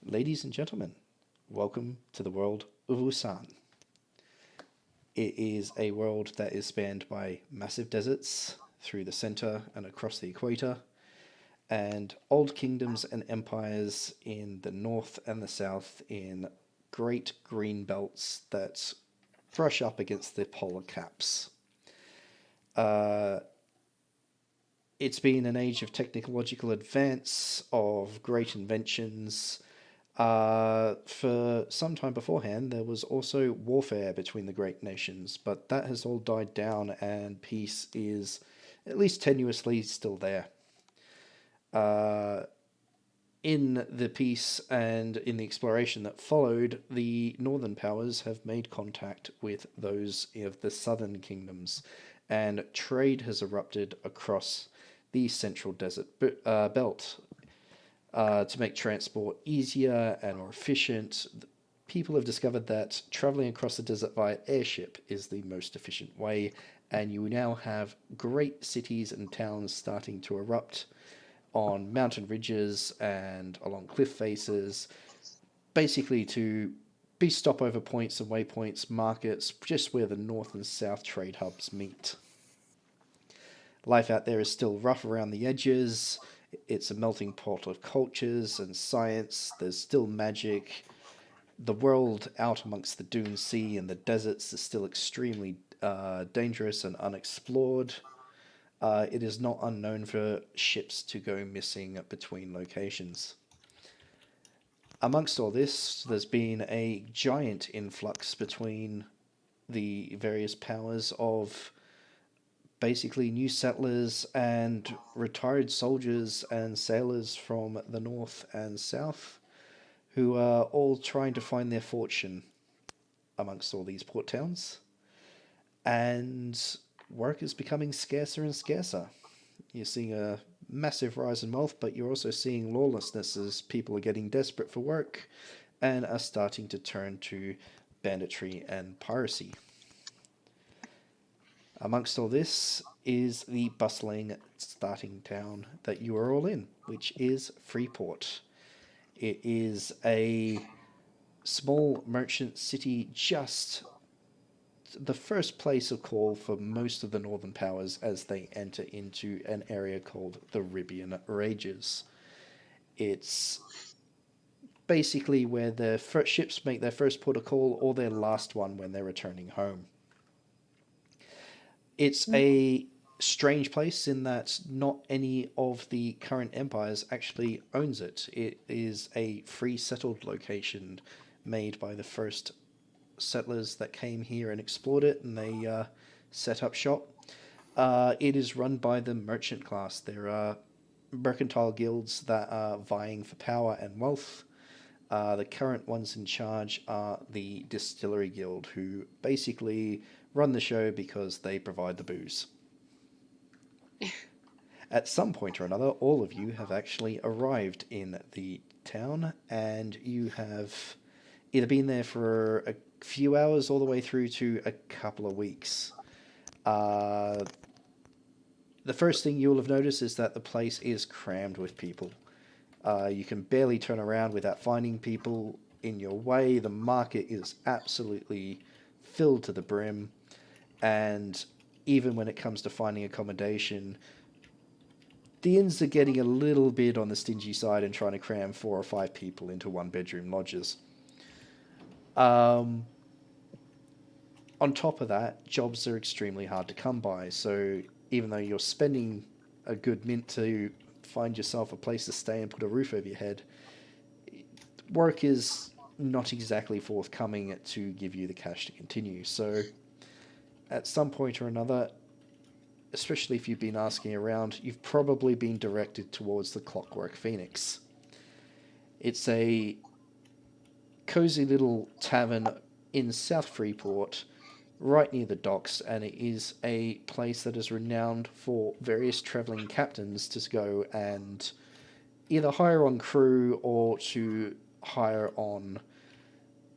Ladies and gentlemen, welcome to the world of Usan. It is a world that is spanned by massive deserts through the center and across the equator, and old kingdoms and empires in the north and the south in great green belts that brush up against the polar caps. Uh, it's been an age of technological advance, of great inventions. For some time beforehand, there was also warfare between the great nations, but that has all died down and peace is at least tenuously still there. Uh, in the peace and in the exploration that followed, the northern powers have made contact with those of the southern kingdoms, and trade has erupted across the central desert belt to make transport easier and more efficient. People have discovered that traveling across the desert via airship is the most efficient way, and you now have great cities and towns starting to erupt on mountain ridges and along cliff faces, basically to be stopover points and waypoints, markets, just where the north and south trade hubs meet. Life out there is still rough around the edges. It's a melting pot of cultures and science. There's still magic. The world out amongst the dune sea and the deserts is still extremely dangerous and unexplored. It is not unknown for ships to go missing between locations. Amongst all this, there's been a giant influx between the various powers of basically new settlers and retired soldiers and sailors from the north and south who are all trying to find their fortune amongst all these port towns. And work is becoming scarcer and scarcer. You're seeing a massive rise in wealth, but you're also seeing lawlessness as people are getting desperate for work and are starting to turn to banditry and piracy. Amongst all this is the bustling starting town that you are all in, which is Freeport. It is a small merchant city, just the first place of call for most of the northern powers as they enter into an area called the Ribian Rages. It's basically where their first ships make their first port of call or their last one when they're returning home. It's a strange place in that not any of the current empires actually owns it. It is a free settled location made by the first settlers that came here and explored it, and they set up shop. It is run by the merchant class. There are mercantile guilds that are vying for power and wealth. The current ones in charge are the Distillery Guild, who basically run the show because they provide the booze. At some point or another, all of you have actually arrived in the town, and you have either been there for a few hours all the way through to a couple of weeks. The first thing you will have noticed is that the place is crammed with people. You can barely turn around without finding people in your way. The market is absolutely filled to the brim. And even when it comes to finding accommodation, the inns are getting a little bit on the stingy side and trying to cram 4 or 5 people into one-bedroom lodges. On top of that, jobs are extremely hard to come by. So even though you're spending a good mint to find yourself a place to stay and put a roof over your head, work is not exactly forthcoming to give you the cash to continue. So at some point or another, especially if you've been asking around, you've probably been directed towards the Clockwork Phoenix. It's a cozy little tavern in South Freeport, right near the docks, and it is a place that is renowned for various travelling captains to go and either hire on crew or to hire on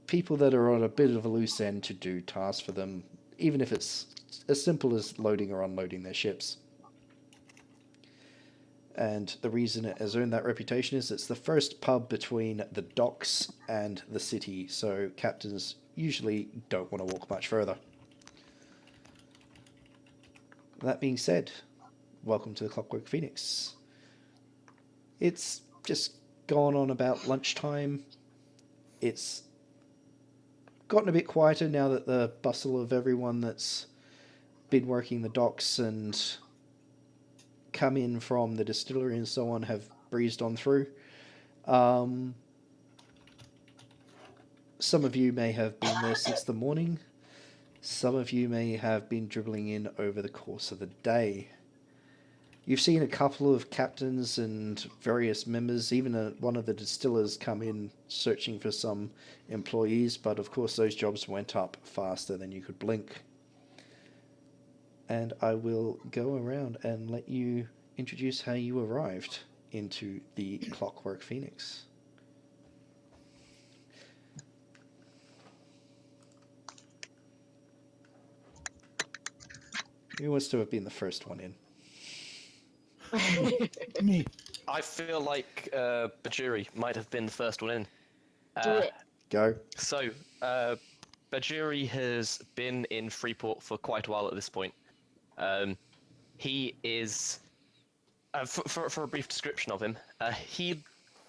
people that are on a bit of a loose end to do tasks for them, even if it's as simple as loading or unloading their ships. And the reason it has earned that reputation is it's the first pub between the docks and the city, so captains usually don't want to walk much further. That being said, welcome to the Clockwork Phoenix. It's just gone on about lunchtime. It's gotten a bit quieter now that the bustle of everyone that's been working the docks and come in from the distillery and so on have breezed on through. Some of you may have been there since the morning. Some of you may have been dribbling in over the course of the day. You've seen a couple of captains and various members, even one of the distillers come in searching for some employees, but of course those jobs went up faster than you could blink. And I will go around and let you introduce how you arrived into the Clockwork Phoenix. Who wants to have been the first one in? Me. I feel like Bhajiri might have been the first one in. Do it. Go. So, Bhajiri has been in Freeport for quite a while at this point. He is, for a brief description of him, he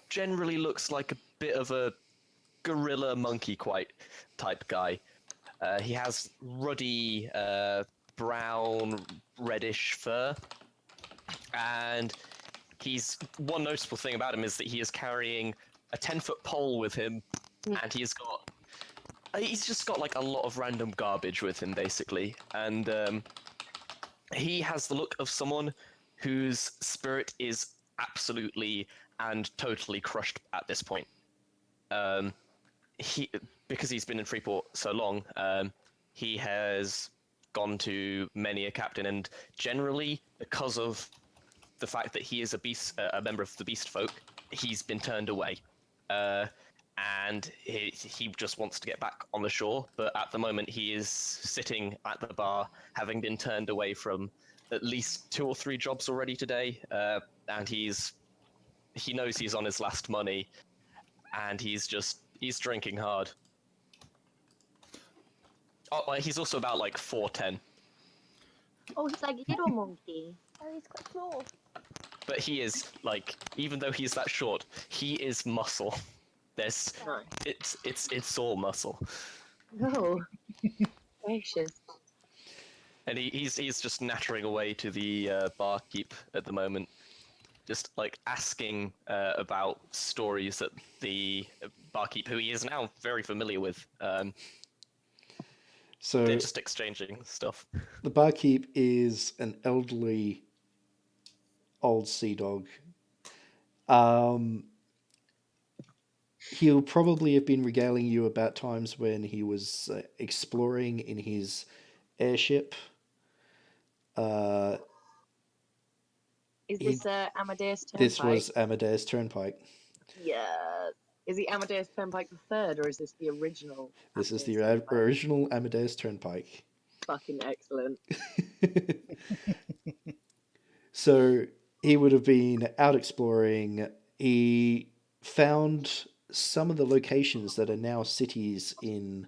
generally looks like a bit of a gorilla monkey quite type guy. He has ruddy brown reddish fur, and one noticeable thing about him is that he is carrying a 10-foot pole with him, and he's just got like a lot of random garbage with him basically, and he has the look of someone whose spirit is absolutely and totally crushed at this point. Because he's been in Freeport so long, he has gone to many a captain, and generally because of the fact that he is a member of the Beastfolk, he's been turned away, and he just wants to get back on the shore. But at the moment, he is sitting at the bar, having been turned away from at least 2 or 3 jobs already today, and he knows he's on his last money, and he's drinking hard. Oh, he's also about like 4'10". Oh, he's like a little monkey. Oh, he's got claws. But he is like, even though he's that short, he is muscle. It's all muscle. Oh, gracious. And he's just nattering away to the barkeep at the moment, just like asking about stories that the barkeep, who he is now very familiar with, So they're just exchanging stuff. the barkeep is an elderly old sea dog. He'll probably have been regaling you about times when he was exploring in his airship. Is this Amadeus Turnpike? This was Amadeus Turnpike. Yeah. Is the Amadeus Turnpike the third, or is this the original? This is the Amadeus Turnpike? original Amadeus Turnpike. Fucking excellent. So he would have been out exploring. He found some of the locations that are now cities in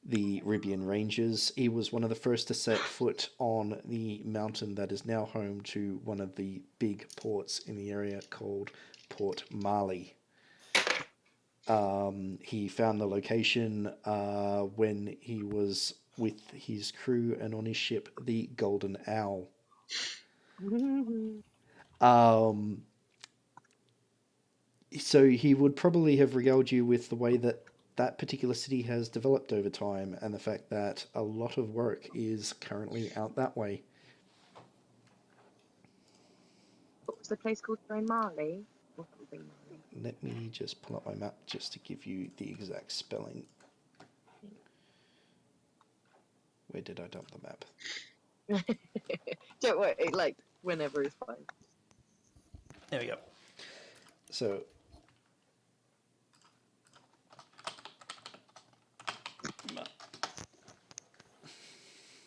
the Ribian Ranges. He was one of the first to set foot on the mountain that is now home to one of the big ports in the area called Port Marley. He found the location when he was with his crew and on his ship, the Golden Owl. So he would probably have regaled you with the way that that particular city has developed over time and the fact that a lot of work is currently out that way. What was the place called? Marley? Or something Marley? Let me just pull up my map just to give you the exact spelling. Where did I dump the map? Don't worry, like, whenever is fine. There we go. So,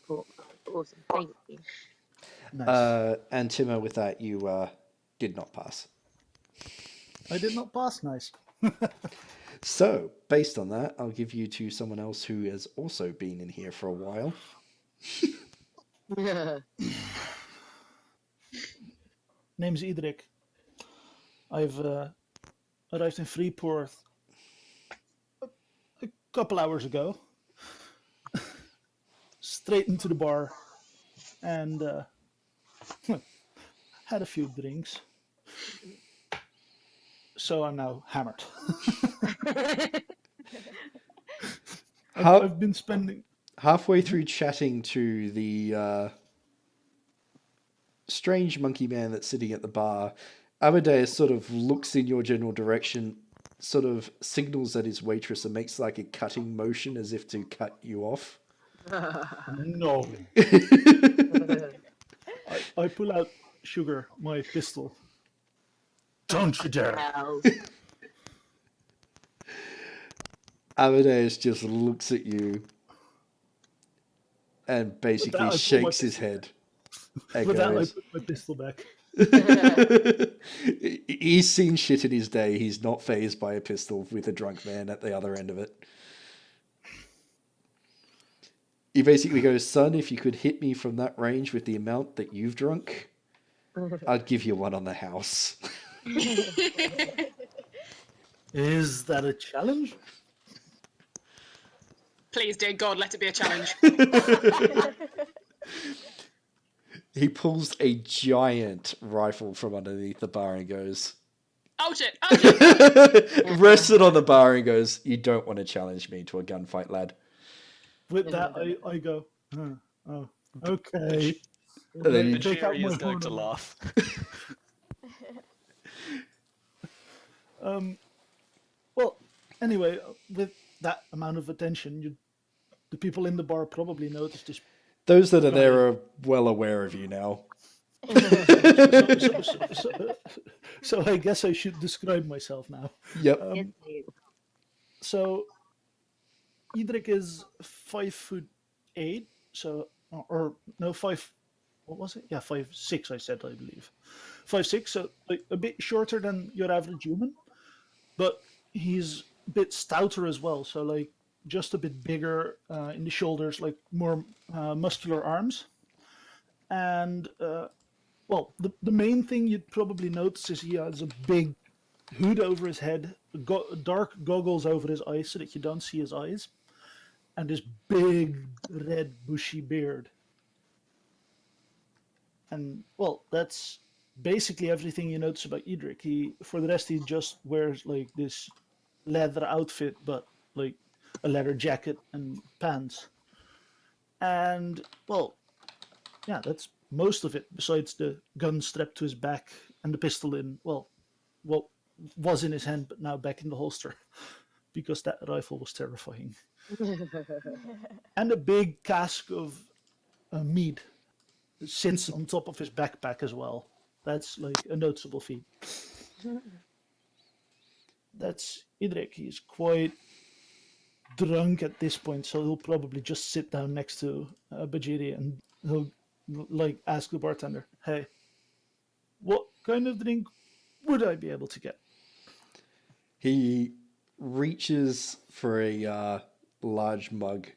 Cool. Awesome, thank you. Nice. and Timo, with that, you Did not pass. I did not pass. Nice. So, based on that, I'll give you to someone else who has also been in here for a while. Name's Edric. I've arrived in Freeport a couple hours ago. Straight into the bar and had a few drinks. So I'm now hammered. I've been spending... Halfway through chatting to the strange monkey man that's sitting at the bar, Amadeus sort of looks in your general direction, sort of signals at his waitress and makes like a cutting motion as if to cut you off. No. I pull out Sugar, my pistol. Don't you dare. Amadeus just looks at you and basically shakes his head. With that, I put my pistol back. He's seen shit in his day. He's not fazed by a pistol with a drunk man at the other end of it. He basically goes, son, if you could hit me from that range with the amount that you've drunk, I'd give you one on the house. Is that a challenge? Please, dear God, let it be a challenge. He pulls a giant rifle from underneath the bar and goes... Oh shit, oh shit! Rests it on the bar and goes, you don't want to challenge me to a gunfight, lad. With that, I go, oh, okay. And then Bhajiri is going to laugh. Well, anyway, with that amount of attention, the people in the bar probably noticed this. Those that are there are well aware of you now. So I guess I should describe myself now. Yep. So Edric is 5'8", so or no 5. What was it? Yeah, 5'6". I said, I believe 5'6". So like a bit shorter than your average human, but he's a bit stouter as well. So like just a bit bigger in the shoulders, like more muscular arms, and well, the main thing you'd probably notice is he has a big hood over his head, dark goggles over his eyes so that you don't see his eyes, and this big red bushy beard. And well, that's basically everything you notice about Edric. For the rest, he just wears like this leather outfit, but like a leather jacket and pants. And well, yeah, that's most of it, besides the gun strapped to his back and the pistol in, well, what was in his hand, but now back in the holster, because that rifle was terrifying. And a big cask of mead sits on top of his backpack as well. That's like a noticeable feat. That's Edric. He's quite drunk at this point, so he'll probably just sit down next to Bhajiri and he'll like ask the bartender, hey, what kind of drink would I be able to get? He reaches for a large mug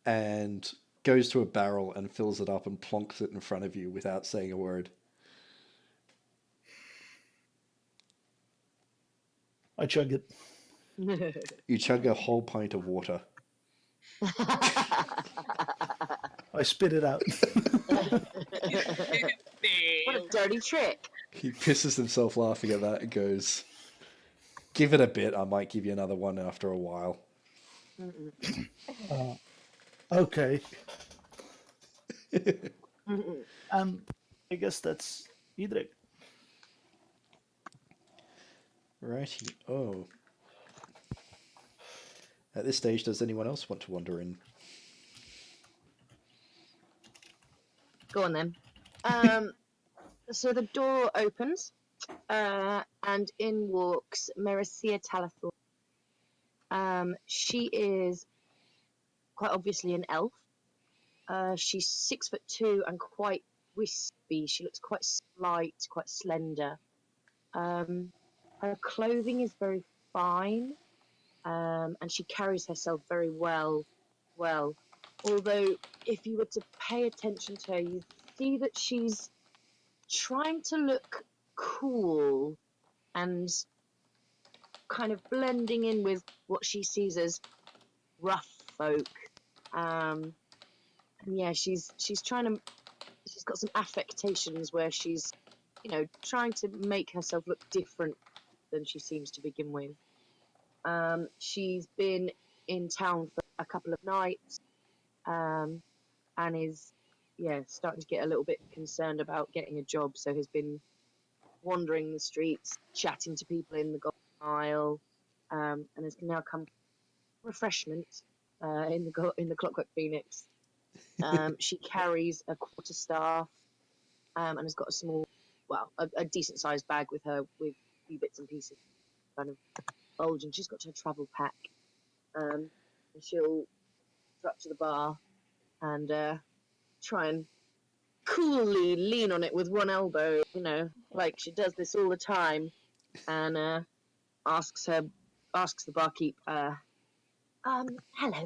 and goes to a barrel and fills it up and plonks it in front of you without saying a word. I chug it. You chug a whole pint of water. I spit it out. What a dirty trick. He pisses himself laughing at that and goes, give it a bit, I might give you another one after a while. Okay. And I guess that's Edric. Righty. Oh. At this stage, does anyone else want to wander in? Go on then. So the door opens, and in walks Merrisea Talithorn. She is quite obviously an elf. She's 6'2" and quite wispy. She looks quite slight, quite slender. Her clothing is very fine, and she carries herself very well. Well, although if you were to pay attention to her, you'd see that she's trying to look cool and kind of blending in with what she sees as rough folk. And yeah, she's trying to. She's got some affectations where she's, trying to make herself look different than she seems to begin with. She's been in town for a couple of nights, and is, starting to get a little bit concerned about getting a job. So has been wandering the streets, chatting to people in the Golden Isle, and has now come refreshment in the Clockwork Phoenix. She carries a quarterstaff, and has got a small, a decent sized bag with her with a few bits and pieces, kind of bulging. She's got her travel pack, and she'll go up to the bar and try and coolly lean on it with one elbow, like she does this all the time, and asks the barkeep, hello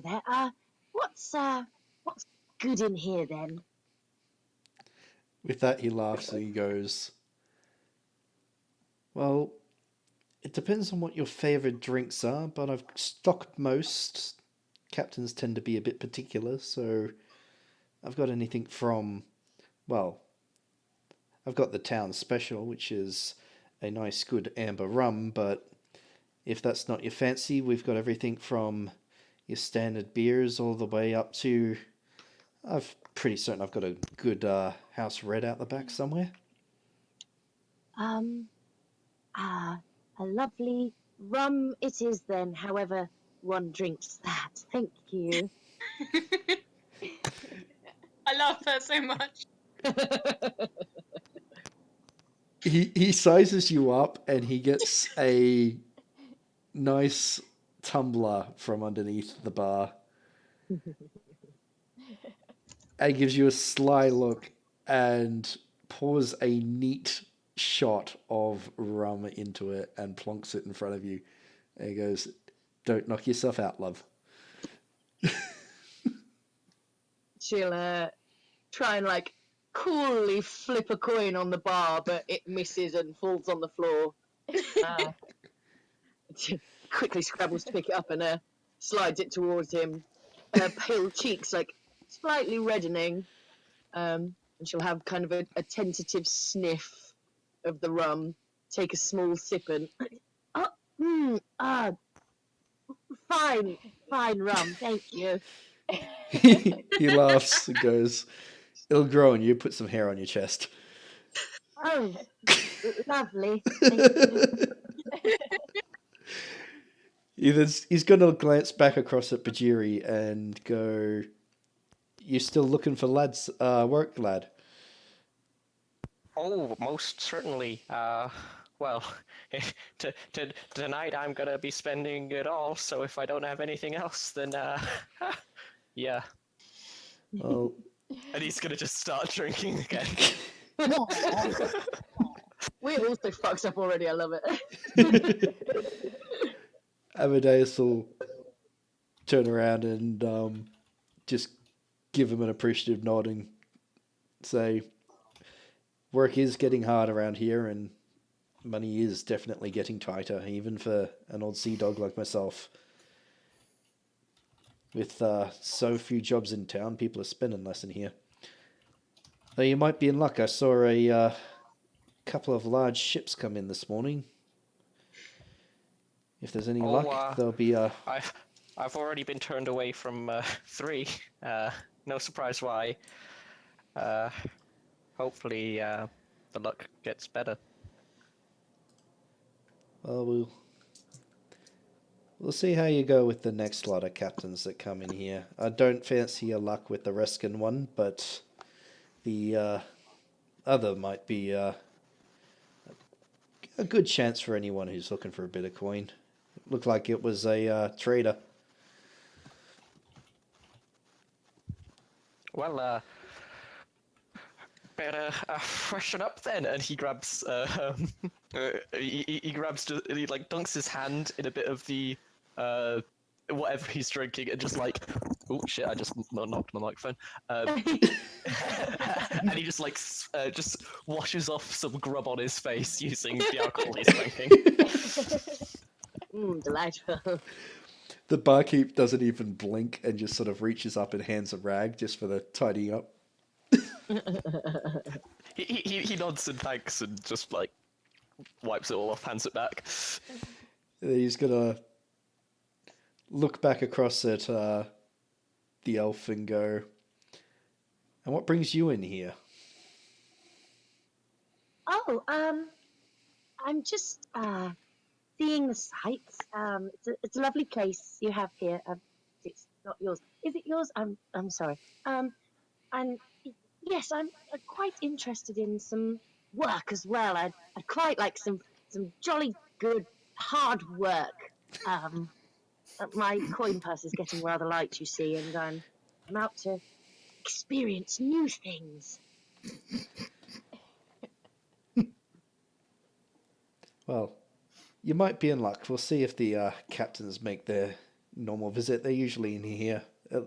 there, what's good in here then? With that, he laughs and he goes, well, it depends on what your favourite drinks are, but I've stocked most. Captains tend to be a bit particular, so I've got anything from, well, I've got the town special, which is a nice good amber rum, but if that's not your fancy, we've got everything from your standard beers all the way up to, I'm pretty certain I've got a good house red out the back somewhere. A lovely rum it is then, however one drinks that. Thank you. I love her so much. He sizes you up and he gets a nice tumbler from underneath the bar and gives you a sly look and pours a neat shot of rum into it and plonks it in front of you. And he goes, don't knock yourself out, love. She'll try and coolly flip a coin on the bar, but it misses and falls on the floor. Quickly scrabbles to pick it up and slides it towards him. Her pale cheeks slightly reddening, and she'll have kind of a tentative sniff of the rum, take a small sip and fine rum, thank you. He laughs and goes, it'll grow on you, put some hair on your chest. Oh, lovely. Thank you. He's going to glance back across at Bhajiri and go, you still looking for work, lad? Oh, most certainly. Well, tonight I'm gonna be spending it all, so if I don't have anything else, then, yeah. Well, And he's gonna just start drinking again. We're also fucked up already, I love it. Amadeus will turn around and just give him an appreciative nod and say, work is getting hard around here and money is definitely getting tighter, even for an old sea dog like myself. With so few jobs in town, people are spending less in here. Though you might be in luck. I saw a couple of large ships come in this morning. If there's any luck, there'll be a... I've already been turned away from 3. No surprise why. Hopefully the luck gets better. Well, we'll see how you go with the next lot of captains that come in here. I don't fancy your luck with the Reskin one, but the other might be a good chance for anyone who's looking for a bit of coin. It looked like it was a trader. Well, better freshen up then. And he grabs, he grabs, he like dunks his hand in a bit of the, whatever he's drinking, and just like, oh shit, I just knocked my microphone. And he just like, just washes off some grub on his face using the alcohol he's drinking. Delightful. The barkeep doesn't even blink and just sort of reaches up and hands a rag just for the tidying up. He nods and thanks and just like wipes it all off, hands it back. He's gonna look back across at the elf and go, and what brings you in here? Oh, I'm just seeing the sights. It's a lovely place you have here. It's not yours. Is it yours? I'm sorry. And yes, I'm quite interested in some work as well. I'd quite like some jolly good hard work. My coin purse is getting rather light, you see, and I'm out to experience new things. Well, you might be in luck. We'll see if the captains make their normal visit. They're usually in here. To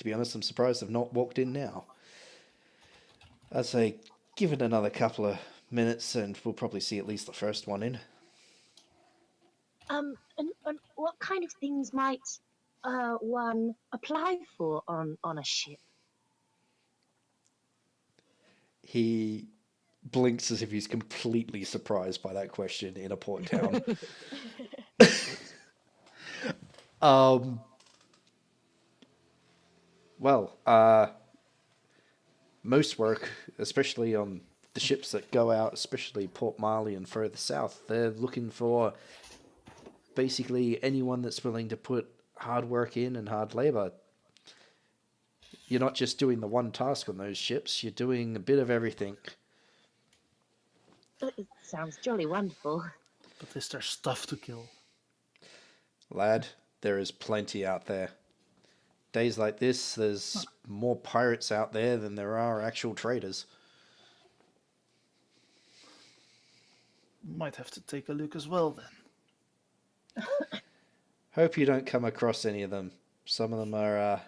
be honest, I'm surprised they've not walked in now. I'd say give it another couple of minutes and we'll probably see at least the first one in. And what kind of things might one apply for on a ship? He blinks as if he's completely surprised by that question in a port town. Most work, especially on the ships that go out, especially Port Marley and further south, they're looking for basically anyone that's willing to put hard work in and hard labor. You're not just doing the one task on those ships, you're doing a bit of everything. It sounds jolly wonderful. But is there stuff to kill? Lad, there is plenty out there. Days like this, there's more pirates out there than there are actual traders. Might have to take a look as well then. Hope you don't come across any of them. Some of them are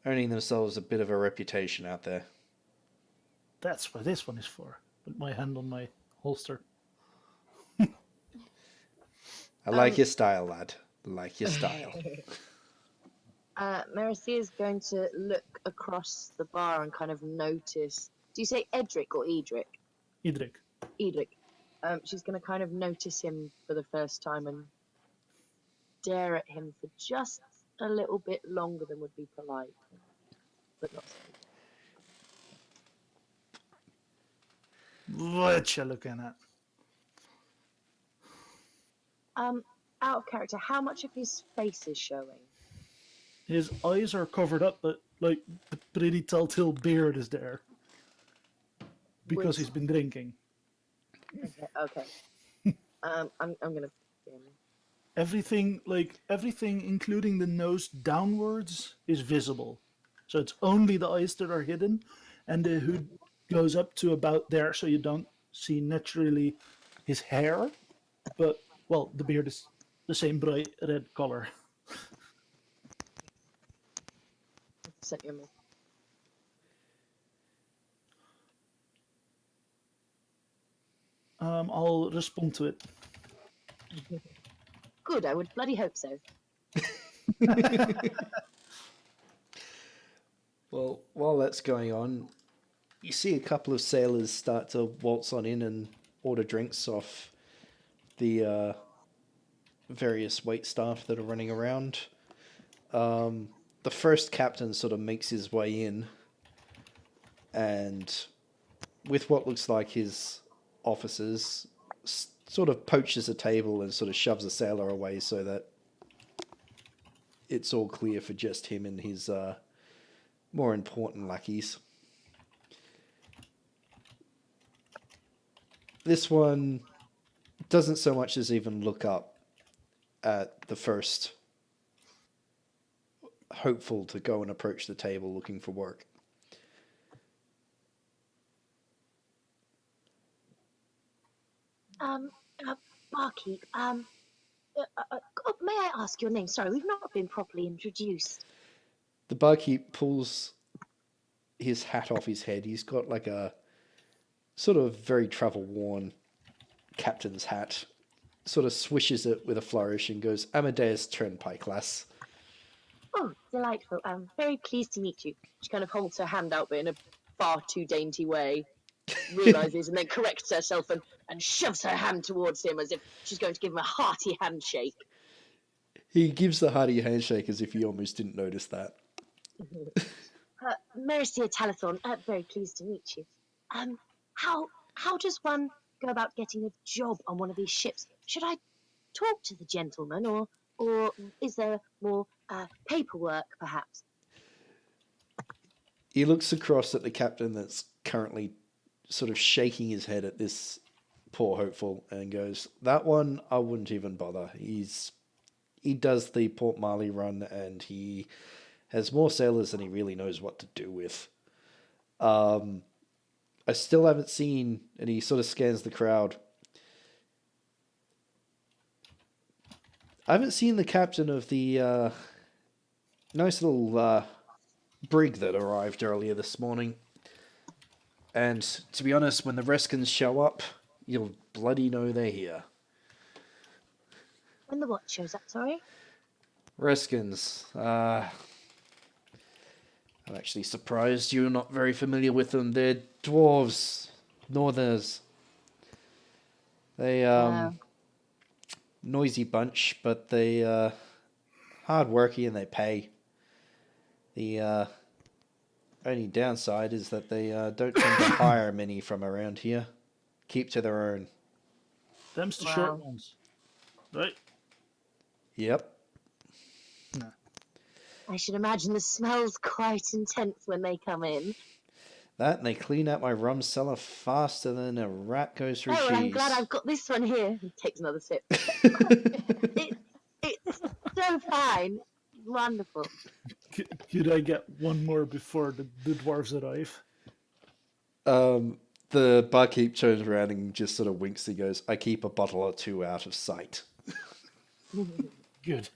earning themselves a bit of a reputation out there. That's what this one is for. Put my hand on my holster. I like your style, lad. Like your style. Merrisea is going to look across the bar and kind of notice. Do you say Edric or Edric? Edric. Edric. She's going to kind of notice him for the first time and stare at him for just a little bit longer than would be polite, but not so. What you looking at? Out of character, how much of his face is showing? His eyes are covered up, but like the pretty telltale beard is there. Because he's been drinking. Okay. I'm gonna. Everything, including the nose downwards, is visible. So it's only the eyes that are hidden, and the hood goes up to about there, so you don't see naturally his hair. But, well, the beard is the same bright red color. Sent you a message. I'll respond to it. Good, I would bloody hope so. Well, while that's going on, you see a couple of sailors start to waltz on in and order drinks off the various wait staff that are running around. The first captain sort of makes his way in, and with what looks like his officers, sort of poaches a table and sort of shoves a sailor away so that it's all clear for just him and his more important lackeys. This one doesn't so much as even look up at the first hopeful to go and approach the table looking for work. Um, barkeep. May I ask your name? Sorry, we've not been properly introduced. The barkeep pulls his hat off his head. He's got like a sort of very travel-worn captain's hat. Sort of swishes it with a flourish and goes, Amadeus Turnpike, lass. Oh, delightful. I'm very pleased to meet you. She kind of holds her hand out, but in a far too dainty way. Realizes and then corrects herself and shoves her hand towards him as if she's going to give him a hearty handshake. He gives the hearty handshake as if he almost didn't notice that. Merrisea Talithorn, very pleased to meet you. How does one go about getting a job on one of these ships? Should I talk to the gentleman, or is there more paperwork, perhaps? He looks across at the captain that's currently sort of shaking his head at this poor hopeful and goes, that one I wouldn't even bother. He does the Port Marley run and he has more sailors than he really knows what to do with. I still haven't seen, and he sort of scans the crowd. I haven't seen the captain of the nice little brig that arrived earlier this morning. And to be honest, when the Reskins show up, you'll bloody know they're here. When the what shows up, sorry? Reskins. I'm actually surprised you're not very familiar with them. They're dwarves, northerners. They noisy bunch, but they hard working and they pay. The only downside is that they don't tend to hire many from around here. Keep to their own. Them's the Wow. short ones, right? Yep. I should imagine the smell's quite intense when they come in. That and they clean out my rum cellar faster than a rat goes through cheese. I'm glad I've got this one here. He takes another sip. It's so fine. Wonderful. Could I get one more before the dwarves arrive? The barkeep turns around and just sort of winks and goes, I keep a bottle or two out of sight. Good.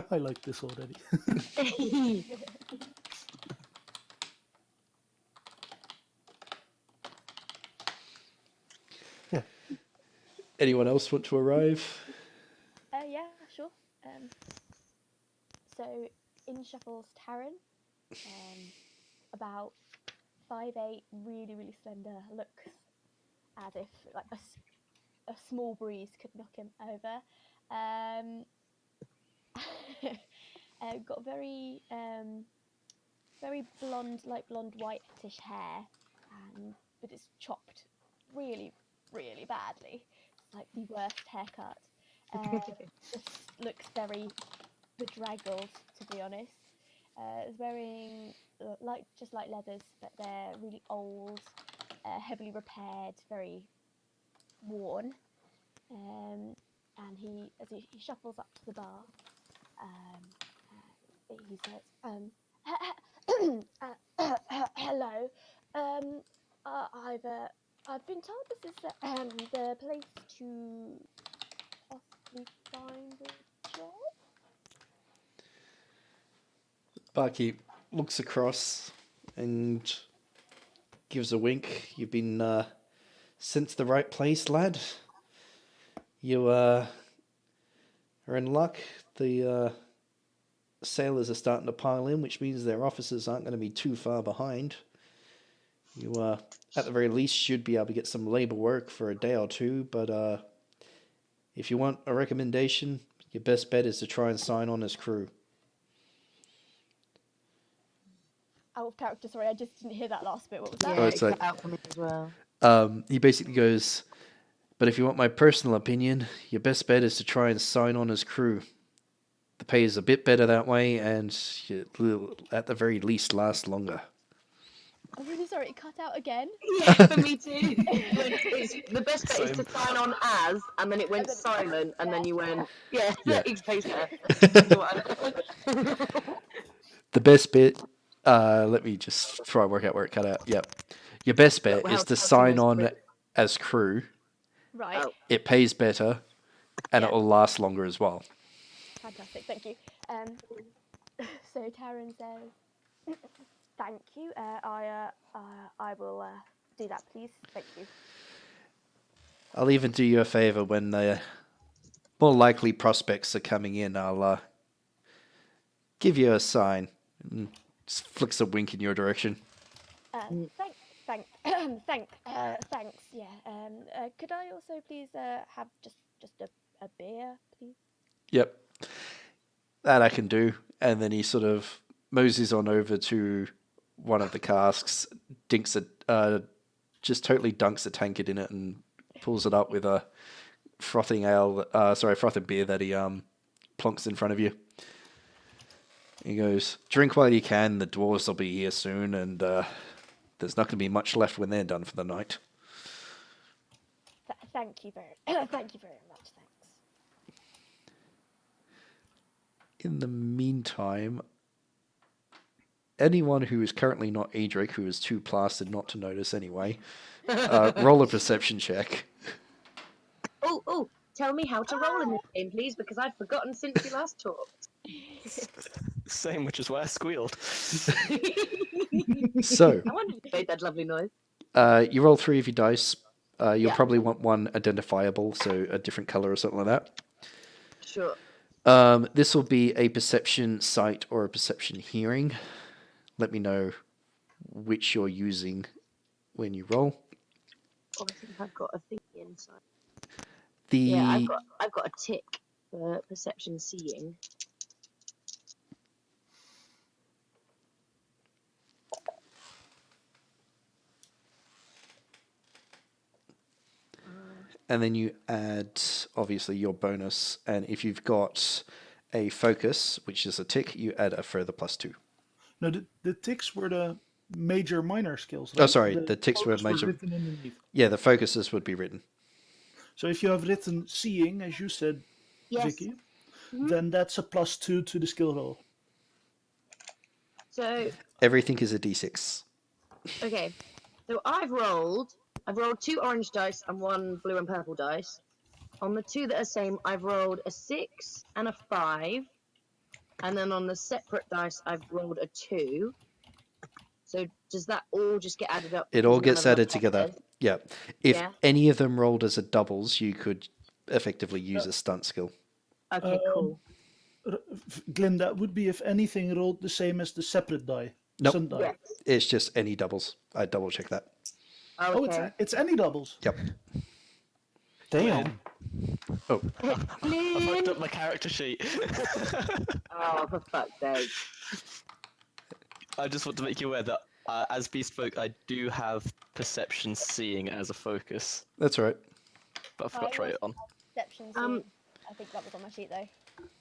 I like this already. Anyone else want to arrive? Yeah, sure. So in shuffles Tarin, about 5'8", really, really slender, looks as if like a small breeze could knock him over. Got very blonde, like blonde whitish hair, but it's chopped really, really badly. It's like the worst haircut. Just looks very bedraggled, to be honest. Is wearing just like leathers, but they're really old, heavily repaired, very worn. And as he shuffles up to the bar, he says, "Hello. I've been told this is the place to possibly find a job." Barkeep looks across and gives a wink. You've been sent to the right place, lad. You are in luck. The sailors are starting to pile in, which means their officers aren't going to be too far behind. You, at the very least, should be able to get some labor work for a day or two, but if you want a recommendation, your best bet is to try and sign on as crew. Out of character, sorry, I just didn't hear that last bit. What was that? Yeah, it's it like- cut out for me as well. He basically goes, but if you want my personal opinion, your best bet is to try and sign on as crew. The pay is a bit better that way, and you'll at the very least last longer. I'm really sorry, it cut out again. Yeah, for me too. The best bet is to sign on as, and then it went then- silent, and then you went, yeah, Yeah. space there. That's what I- The best bit, let me just try and work out where it cut out. Yep. Your best bet Well, is to how sign Timo's on quick. as crew. Right. Oh. It pays better, and Yeah. it will last longer as well. Fantastic, thank you. So Tarin says, "Thank you. I will do that, please. Thank you." I'll even do you a favor when the more likely prospects are coming in. I'll give you a sign. And just flicks a wink in your direction. Thanks. Yeah. Could I also please have just a beer, please? Yep. That I can do. And then he sort of moseys on over to one of the casks, dinks it, just totally dunks a tankard in it and pulls it up with a frothing beer that he plonks in front of you. He goes, "Drink while you can, the dwarves will be here soon, and there's not going to be much left when they're done for the night." Thank you very much. Thanks. In the meantime, anyone who is currently not Edric, who is too plastered not to notice anyway, roll a perception check. Oh, tell me how to roll in this game, please, because I've forgotten since we last talked. Same, which is why I squealed. So, I wonder if you made that lovely noise. you roll 3 of your dice. You'll Yeah. probably want one identifiable, so a different color or something like that. Sure. This will be a perception sight or a perception hearing. Let me know which you're using when you roll. Oh, I think I've got a thing inside. The Yeah, I've got a tick for perception seeing. and then you add obviously your bonus, and if you've got a focus, which is a tick, you add a further +2. No, the ticks were the major minor skills. Oh, Right? sorry, the ticks were focus major. written underneath. Yeah, the focuses would be written. So if you have written seeing, as you said, Yes. Vicky, Mhm. then that's a +2 to the skill roll. So Everything is a d6. okay, so I've rolled 2 orange dice and 1 blue and purple dice. On the 2 that are same, I've rolled a 6 and a 5, and then on the separate dice, I've rolled a 2. So does that all just get added up? It because all none gets of them added are together. feathers? Yeah. If Yeah. any of them rolled as a doubles, you could effectively use a stunt skill. Okay, cool. Glenn, that would be if anything rolled the same as the separate die. Nope. Sun die. Yes. It's just any doubles. I double check that. Oh, Okay. it's any doubles. Yep. Damn. Oh, I fucked Glenn! up my character sheet. Oh, for fuck's sake. I just want to make you aware that as Beastfolk, I do have perception seeing as a focus, that's all right. but I forgot to write it on. Perception. Um, I think that was on my sheet though.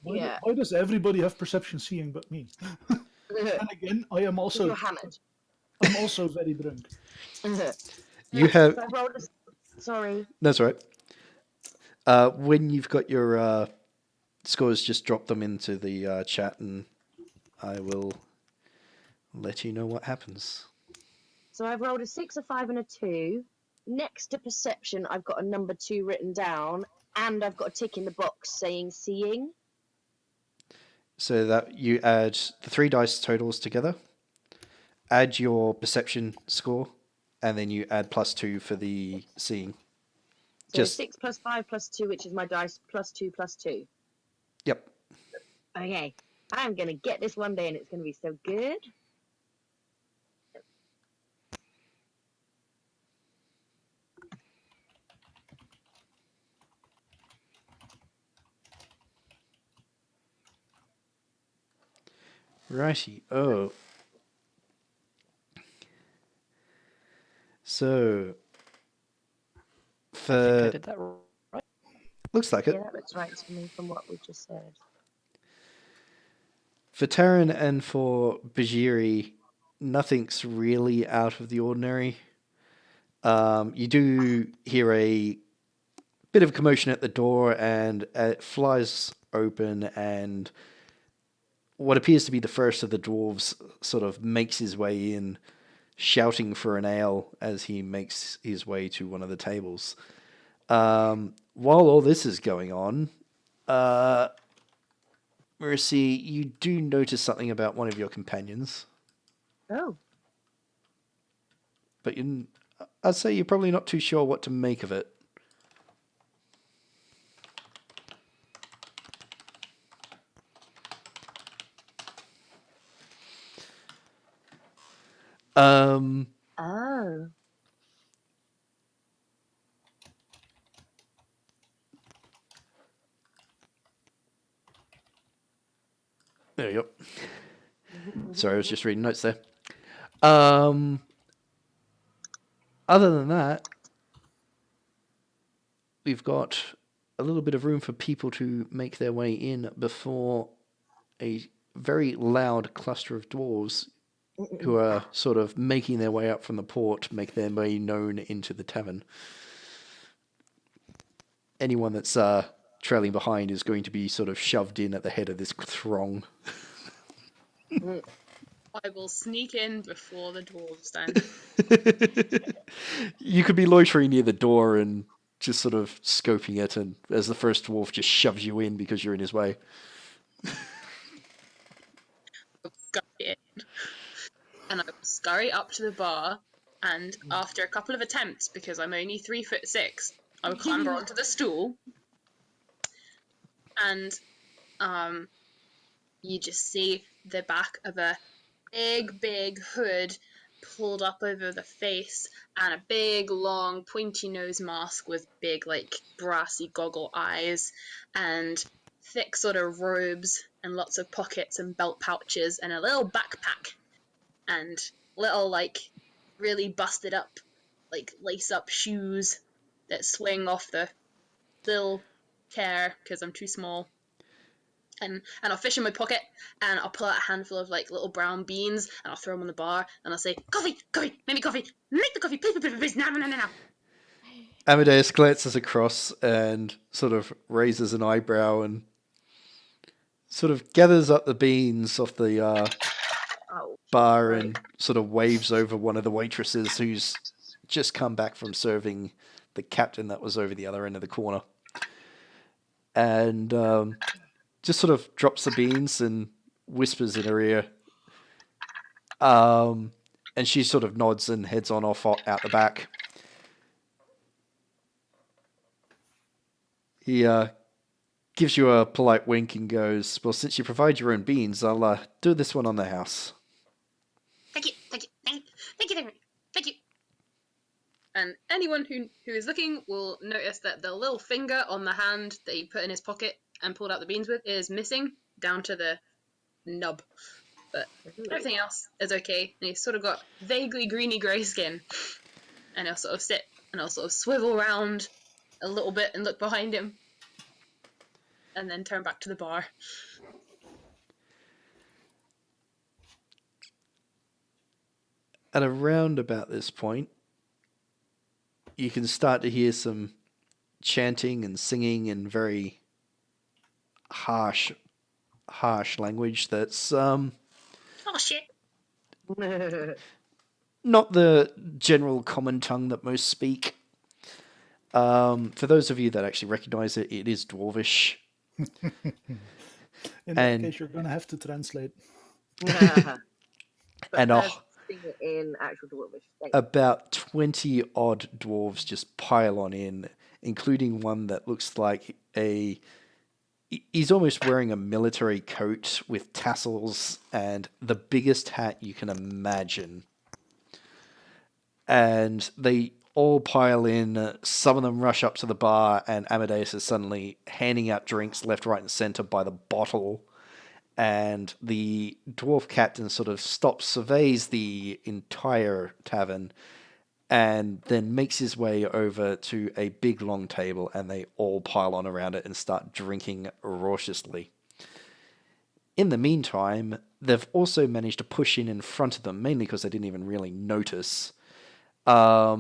Yeah. Why does everybody have perception seeing but me? And again, I am also You're hammered. I'm also very drunk. You have. So I rolled a... Sorry. That's all right. When you've got your scores, just drop them into the chat, and I will let you know what happens. So I've rolled a 6, a 5, and a 2. Next to perception, I've got a number 2 written down, and I've got a tick in the box saying seeing. So that you add the 3 dice totals together, add your perception score, and then you add +2 for the seeing. So Just 6 plus 5 plus 2, which is my dice, +2 plus 2. yep. Okay. I'm going to get this one day, and it's going to be so good. Righty. Oh. So I think I for did that right. looks like Yeah, it. that looks right to me from what we just said. For Tarin and for Bhajiri, nothing's really out of the ordinary. You do hear a bit of commotion at the door, and it flies open, and what appears to be the first of the dwarves sort of makes his way in, shouting for an ale as he makes his way to one of the tables. While all this is going on, Merrisea, you do notice something about one of your companions, Oh. but I'd say you're probably not too sure what to make of it. Oh. There you go. Sorry, I was just reading notes there. Other than that, we've got a little bit of room for people to make their way in before a very loud cluster of dwarves who are sort of making their way up from the port make their way known into the tavern. Anyone that's trailing behind is going to be sort of shoved in at the head of this throng. I will sneak in before the dwarves then. You could be loitering near the door and just sort of scoping it, and as the first dwarf just shoves you in because you're in his way. Scurry in. And I will scurry up to the bar, and after a couple of attempts, because I'm only 3'6", I will clamber onto the stool, and you just see the back of a big hood pulled up over the face, and a big long pointy nose mask with big like brassy goggle eyes, and thick sort of robes and lots of pockets and belt pouches, and a little backpack, and little like really busted up like lace up shoes that swing off the little chair because I'm too small. And I'll fish in my pocket, and I'll pull out a handful of like little brown beans, and I'll throw them on the bar, and I'll say, "Coffee, make me coffee, make the coffee, please, now." Amadeus glances across and sort of raises an eyebrow and sort of gathers up the beans off the bar and sort of waves over one of the waitresses who's just come back from serving the captain that was over the other end of the corner. And just sort of drops the beans and whispers in her ear. And she sort of nods and heads on off out the back. He gives you a polite wink and goes, "Well, since you provide your own beans, I'll do this one on the house." Thank you. And anyone who is looking will notice that the little finger on the hand that he put in his pocket and pulled out the beans with is missing down to the nub. But everything else is okay. And he's sort of got vaguely greeny grey skin. And he'll sort of sit and he'll sort of swivel around a little bit and look behind him. And then turn back to the bar. At around about this point, you can start to hear some chanting and singing in very harsh language that's Oh shit. not the general common tongue that most speak. For those of you that actually recognize it, it is Dwarvish. In that case, you're going to have to translate. And in actual Dwarvish. about 20 odd dwarves just pile on in, including one that looks like he's almost wearing a military coat with tassels and the biggest hat you can imagine. And they all pile in. Some of them rush up to the bar, and Amadeus is suddenly handing out drinks left, right, and center by the bottle. And the dwarf captain sort of stops, surveys the entire tavern, and then makes his way over to a big long table, and they all pile on around it and start drinking raucously. In the meantime, they've also managed to push in front of them, mainly because they didn't even really notice, a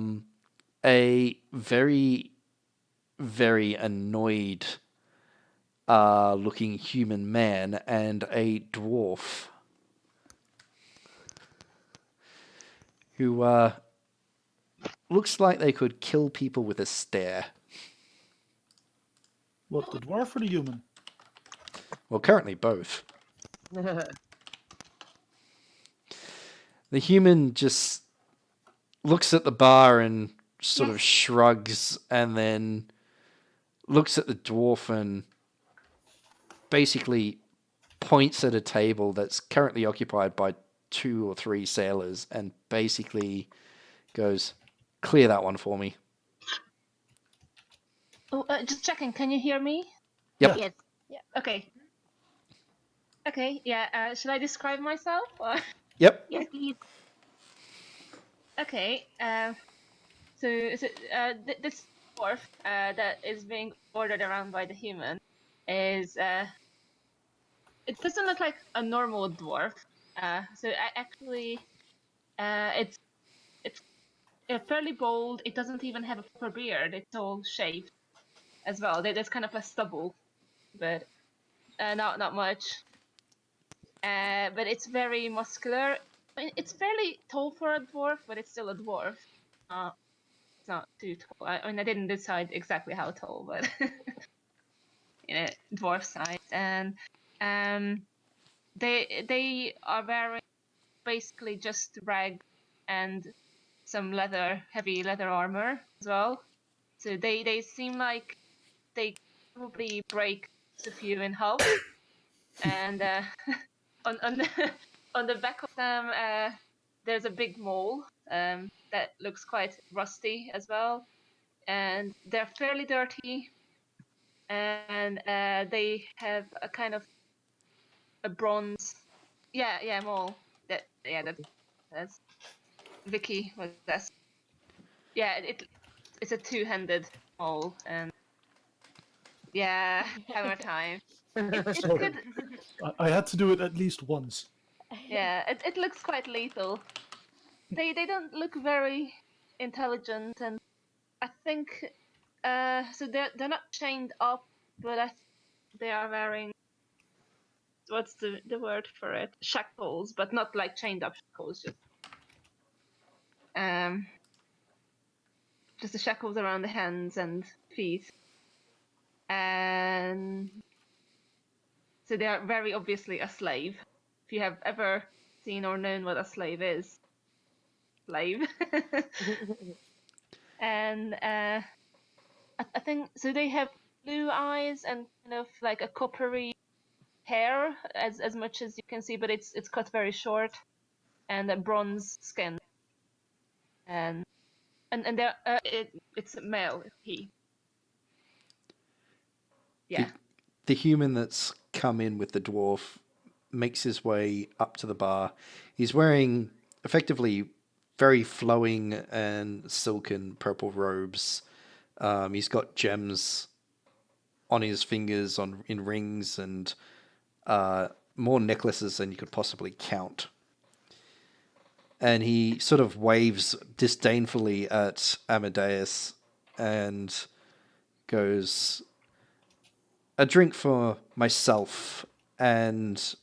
very, very annoyed looking human man and a dwarf who looks like they could kill people with a stare. What, the dwarf or the human? Well, currently both. The human just looks at the bar and sort of shrugs, and then looks at the dwarf and basically points at a table that's currently occupied by 2 or 3 sailors and basically goes, "Clear that one for me." Oh, just checking. Can you hear me? Yep. Yes. Okay. Okay. Yeah. Should I describe myself? Or... Yep. Yes, please. Okay. This dwarf that is being ordered around by the human is it doesn't look like a normal dwarf. It's fairly bold. It doesn't even have a proper beard. It's all shaved as well. There's kind of a stubble, but not much. But it's very muscular. I mean, it's fairly tall for a dwarf, but it's still a dwarf. It's not too tall. I mean, I didn't decide exactly how tall, but dwarf size. And they are wearing basically just rags and some heavy leather armor as well. So they seem like they probably break a few in half. And on the back of them, there's a big mole that looks quite rusty as well, and they're fairly dirty. And they have a kind of a bronze, mole. That's Vicky was that. Yeah, it's a two-handed mole, and hammer time. It's Sorry. good. I had to do it at least once. Yeah, it looks quite lethal. They don't look very intelligent, and I think so they're not chained up, but they are wearing, what's the word for it? Shackles, but not like chained up shackles, just the shackles around the hands and feet. And so they are very obviously a slave. If you have ever seen or known what a slave is, slave. And I think so. They have blue eyes and kind of like a coppery hair, as much as you can see, but it's cut very short, and a bronze skin. And they're it's a male. He. Yeah. The human that's come in with the dwarf makes his way up to the bar. He's wearing effectively very flowing and silken purple robes. He's got gems on his fingers, in rings, and more necklaces than you could possibly count. And he sort of waves disdainfully at Amadeus and goes, "A drink for myself and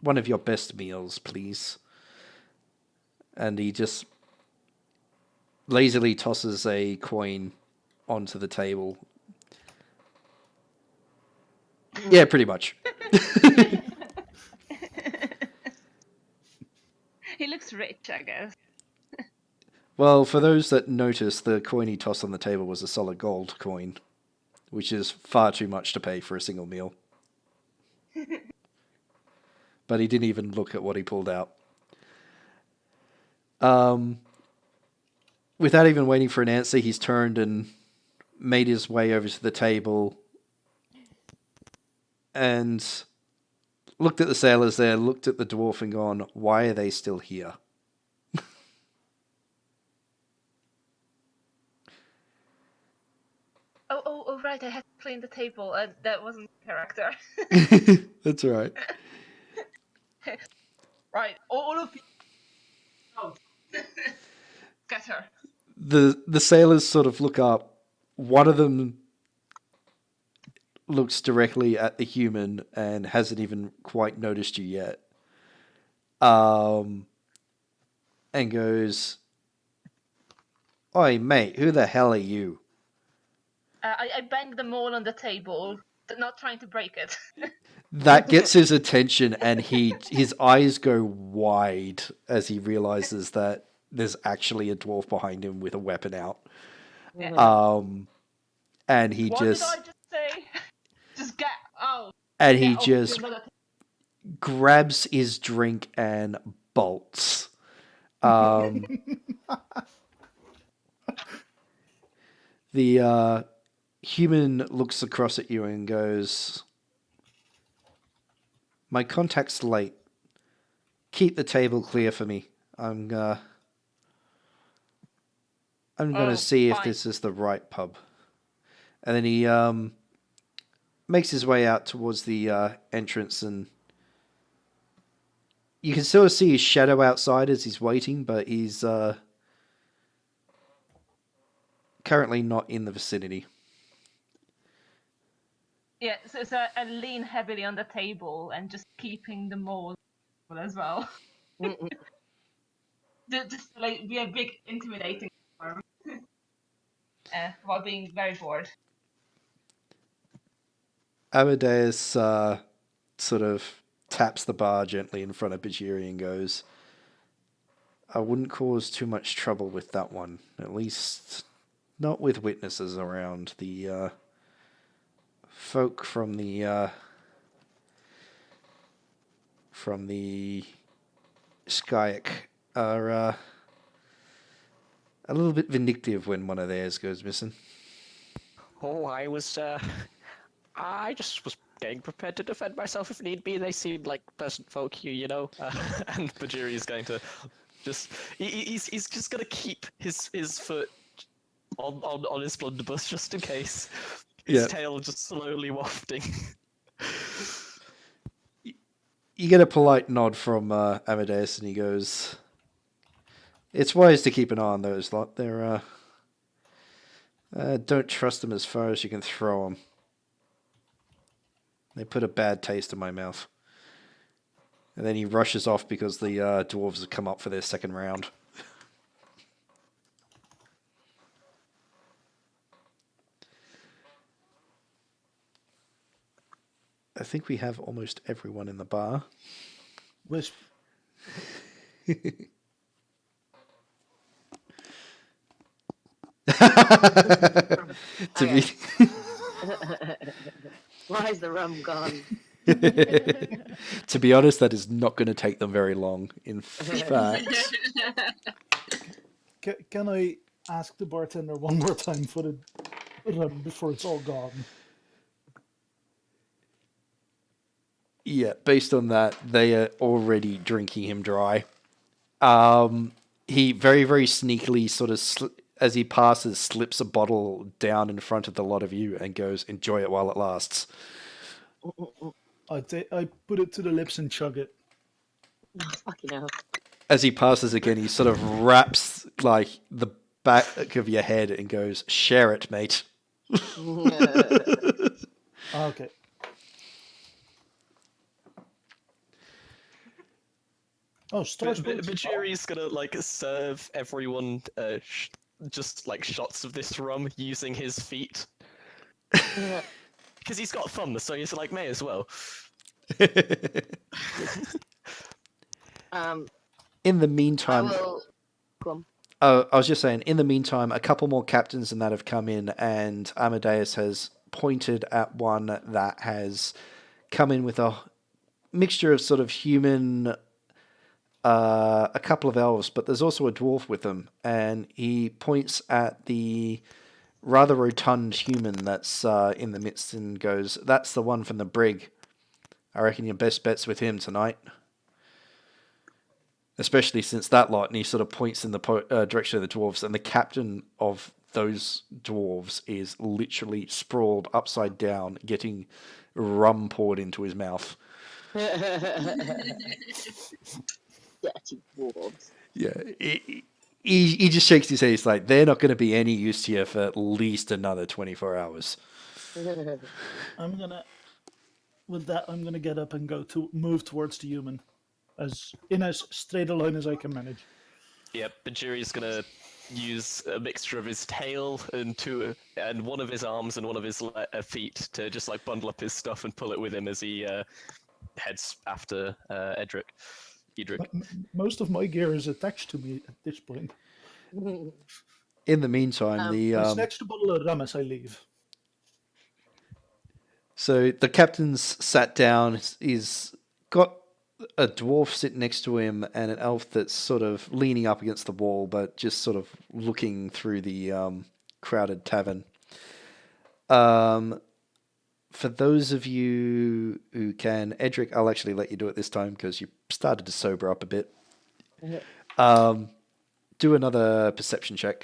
one of your best meals, please." And he just lazily tosses a coin onto the table. Yeah, pretty much. He looks rich, I guess. Well, for those that noticed, the coin he tossed on the table was a solid gold coin, which is far too much to pay for a single meal. But he didn't even look at what he pulled out. Without even waiting for an answer, he's turned and made his way over to the table and looked at the sailors there, looked at the dwarf and gone, "Why are they still here?" Oh, right, I had to clean the table. That wasn't character. That's all right. Right, all of you. Oh. Scatter. The sailors sort of look up. One of them looks directly at the human and hasn't even quite noticed you yet. And goes, "Oi, mate, who the hell are you?" I banged them all on the table, not trying to break it. That gets his attention, and his eyes go wide as he realizes that there's actually a dwarf behind him with a weapon out. And he What just did I just say? Just get out. and Get he off to just another grabs his drink and bolts. The human looks across at you and goes, "My contact's late. Keep the table clear for me. I'm gonna see if fine. this is the right pub." And then he makes his way out towards the entrance, and you can still see his shadow outside as he's waiting, but he's currently not in the vicinity. Yeah, so I lean heavily on the table and just keeping them all as well. Just like be a big intimidating form. While being very bored. Amadeus sort of taps the bar gently in front of Bhajiri and goes, "I wouldn't cause too much trouble with that one. At least not with witnesses around. The folk from the Skyak are a little bit vindictive when one of theirs goes missing." Oh, I just was getting prepared to defend myself if need be. They seemed like pleasant folk here, you know. And Bhajiri is going to he's just gonna keep his foot on his blunderbuss just in case. His tail just slowly wafting. You get a polite nod from Amadeus, and he goes, "It's wise to keep an eye on those lot. They're don't trust them as far as you can throw them. They put a bad taste in my mouth." And then he rushes off because the dwarves have come up for their second round. I think we have almost everyone in the bar. Wisp. Why is the rum gone? To be honest, that is not going to take them very long. In fact, Can I ask the bartender one more time for the rum before it's all gone? yeah, based on that, they are already drinking him dry. He very, very sneakily sort of, as he passes, slips a bottle down in front of the lot of you and goes, "Enjoy it while it lasts." I put it to the lips and chug it. Fucking hell. As he passes again, he sort of wraps like the back of your head and goes, "Share it, mate." Okay. Oh, Star Sports. Bhajiri's gonna like serve everyone just like shots of this rum using his feet. Because he's got thumb, so he's like, may as well. In the meantime, I was just saying, in the meantime, a couple more captains and that have come in, and Amadeus has pointed at one that has come in with a mixture of sort of human, a couple of elves, but there's also a dwarf with them, and he points at the rather rotund human that's in the midst and goes, "That's the one from the brig. I reckon your best bet's with him tonight. Especially since that lot," and he sort of points in the direction of the dwarves, and the captain of those dwarves is literally sprawled upside down, getting rum poured into his mouth. Dirty dwarves. Yeah. He just shakes his head. He's like, they're not going to be any use to you for at least another 24 hours. I'm gonna. With that, I'm gonna get up and move towards the human, in as straight a line as I can manage. Yep, Bhajiri's gonna use a mixture of his tail and one of his arms and one of his feet to just like bundle up his stuff and pull it with him as he heads after Edric. Most of my gear is attached to me at this point. In the meantime, I snatch the bottle of rum as I leave. So the captain's sat down. He's got a dwarf sitting next to him and an elf that's sort of leaning up against the wall, but just sort of looking through the crowded tavern. For those of you who can, Edric, I'll actually let you do it this time because you started to sober up a bit. Do another perception check.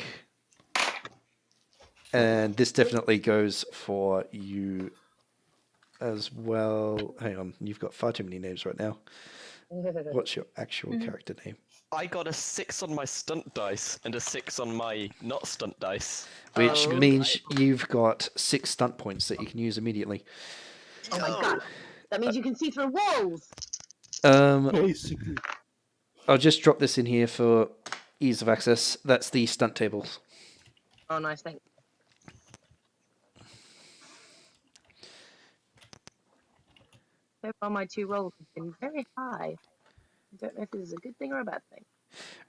And this definitely goes for you as well. Hang on, you've got far too many names right now. What's your actual character name? I got a 6 on my stunt dice and a 6 on my not stunt dice. Which means you've got 6 stunt points that you can use immediately. Oh my god. That means you can see through walls. Basically. I'll just drop this in here for ease of access. That's the stunt tables. Oh, nice, thanks. So far, my 2 rolls have been very high. I don't know if this is a good thing or a bad thing.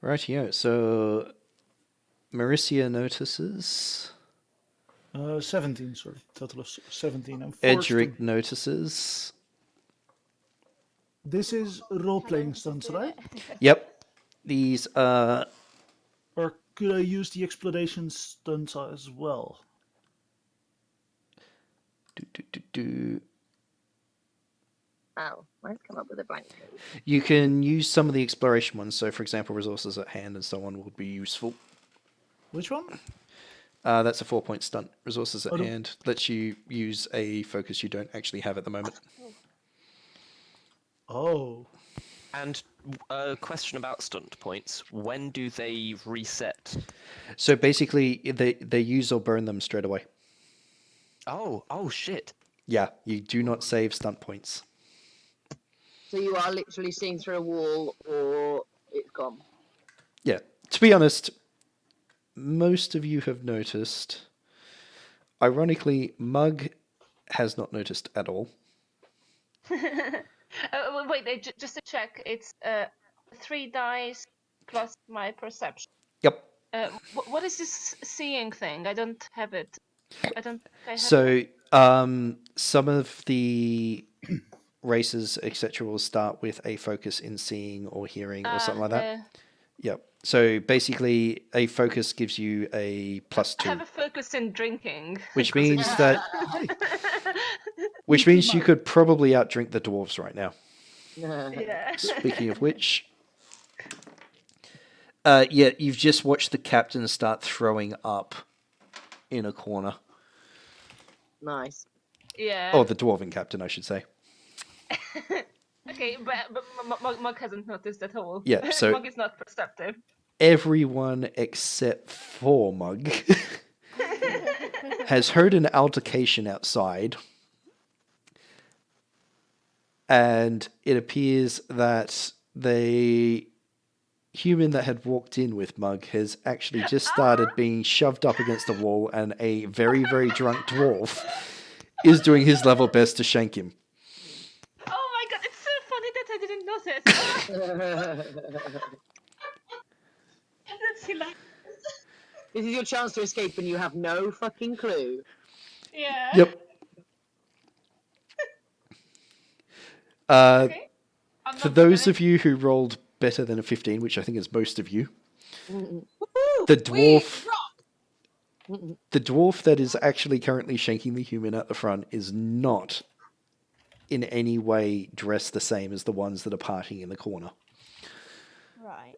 Rightio. So, Merrisea notices. 17, sorry. Total of 17. I'm Edric notices. This is role-playing stunts, right? Yep. These are... Or could I use the exploration stunts as well? Oh, let's come up with a blank code. You can use some of the exploration ones. So, for example, resources at hand and so on would be useful. Which one? That's a 4-point stunt. Resources at hand lets you use a focus you don't actually have at the moment. Oh. And a question about stunt points. When do they reset? So basically, they use or burn them straight away. Oh shit. Yeah, you do not save stunt points. So you are literally seeing through a wall or it's gone. Yeah, to be honest, most of you have noticed. Ironically, Mug has not noticed at all. Wait, just to check, it's 3 dice plus my perception. Yep. What is this seeing thing? I don't have it. I don't. I have So, it. some of the races, etc., will start with a focus in seeing or hearing or something like that. Yep. So basically, a focus gives you a +2. I have a focus in drinking. Which means that... Which means you could probably outdrink the dwarves right now. Yeah. Speaking of which... yeah, you've just watched the captain start throwing up in a corner. Nice. Yeah. Oh, the dwarven captain, I should say. Okay, but Mug hasn't noticed at all. Yeah, so... Mug is not perceptive. Everyone except for Mug has heard an altercation outside, and it appears that the human that had walked in with Mug has actually just started being shoved up against the wall, and a very, very drunk dwarf is doing his level best to shank him. Oh my god, it's so funny that I didn't notice. That's hilarious. This is your chance to escape and you have no fucking clue. Yeah. Yep. Okay. For those of you who rolled better than a 15, which I think is most of you, the dwarf that is actually currently shanking the human at the front is not in any way dressed the same as the ones that are partying in the corner. Right.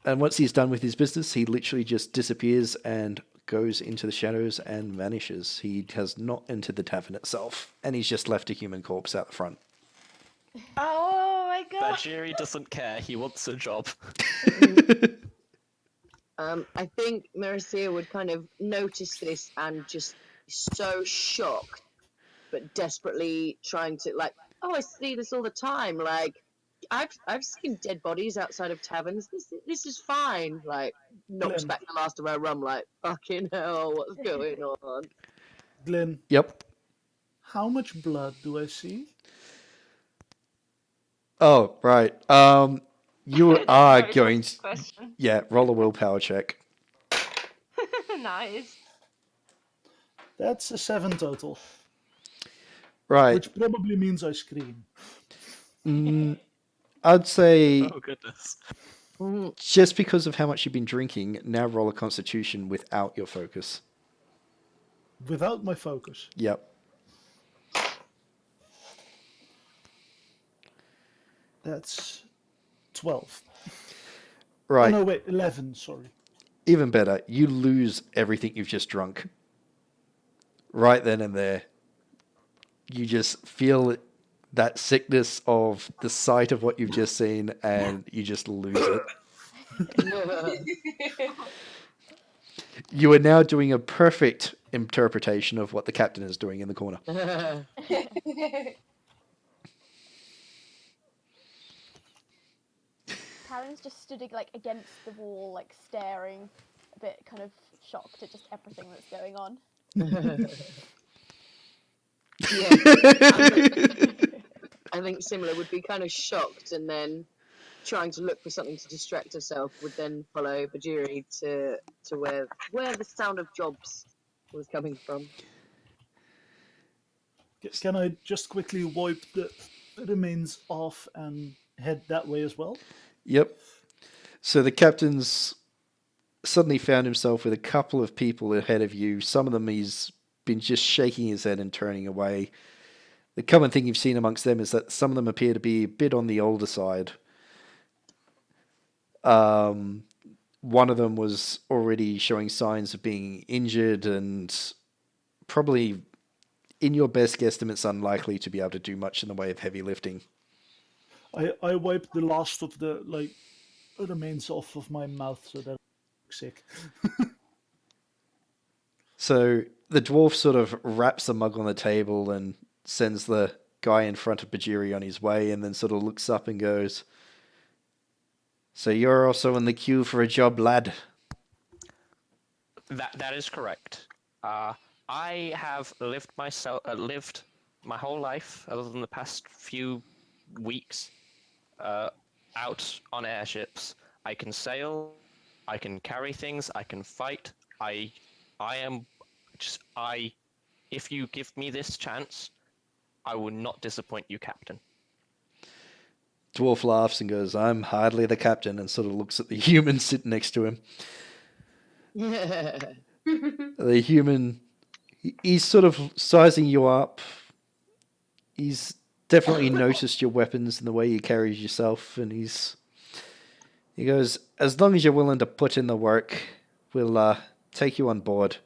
And once he's done with his business, he literally just disappears and goes into the shadows and vanishes. He has not entered the tavern itself, and he's just left a human corpse out the front. Oh my god. Bhajiri doesn't care. He wants a job. I think Merrisea would kind of notice this and just be so shocked, but desperately trying to like, oh, I see this all the time. Like, I've seen dead bodies outside of taverns. This is fine. Like, knocks Glenn. back the last of her rum. Like, fucking hell, what's going on? Glenn, Yep. how much blood do I see? Oh, right. You That's a are very going tough to... question. Yeah, roll a willpower check. Nice. That's a 7 total, Right. which probably means I scream. I'd say Oh goodness. just because of how much you've been drinking, now roll a constitution without your focus. Without my focus. Yep. That's 12. Right. Oh, no, wait, 11, sorry. Even better, you lose everything you've just drunk. Right then and there. You just feel that sickness of the sight of what you've just seen, and you just lose it. You are now doing a perfect interpretation of what the captain is doing in the corner. Tarin's just stood like against the wall, like staring, a bit kind of shocked at just everything that's going on. Yeah. I think similar would be kind of shocked and then trying to look for something to distract herself would then follow Bhajiri to where the sound of jobs was coming from. Can I just quickly wipe the remains off and head that way as well? Yep. So the captain's suddenly found himself with a couple of people ahead of you. Some of them he's been just shaking his head and turning away. The common thing you've seen amongst them is that some of them appear to be a bit on the older side. One of them was already showing signs of being injured and probably, in your best guesstimates, unlikely to be able to do much in the way of heavy lifting. I wiped the last of the remains off of my mouth so that I look sick. So the dwarf sort of wraps the mug on the table and sends the guy in front of Bhajiri on his way, and then sort of looks up and goes, "So you're also in the queue for a job, lad?" That is correct. I have lived my whole life, other than the past few weeks, out on airships. I can sail, I can carry things, I can fight. If you give me this chance, I will not disappoint you, Captain. Dwarf laughs and goes, "I'm hardly the captain," and sort of looks at the human sitting next to him. The human, he's sort of sizing you up. He's definitely noticed your weapons and the way you carry yourself, and he goes, "As long as you're willing to put in the work, we'll take you on board.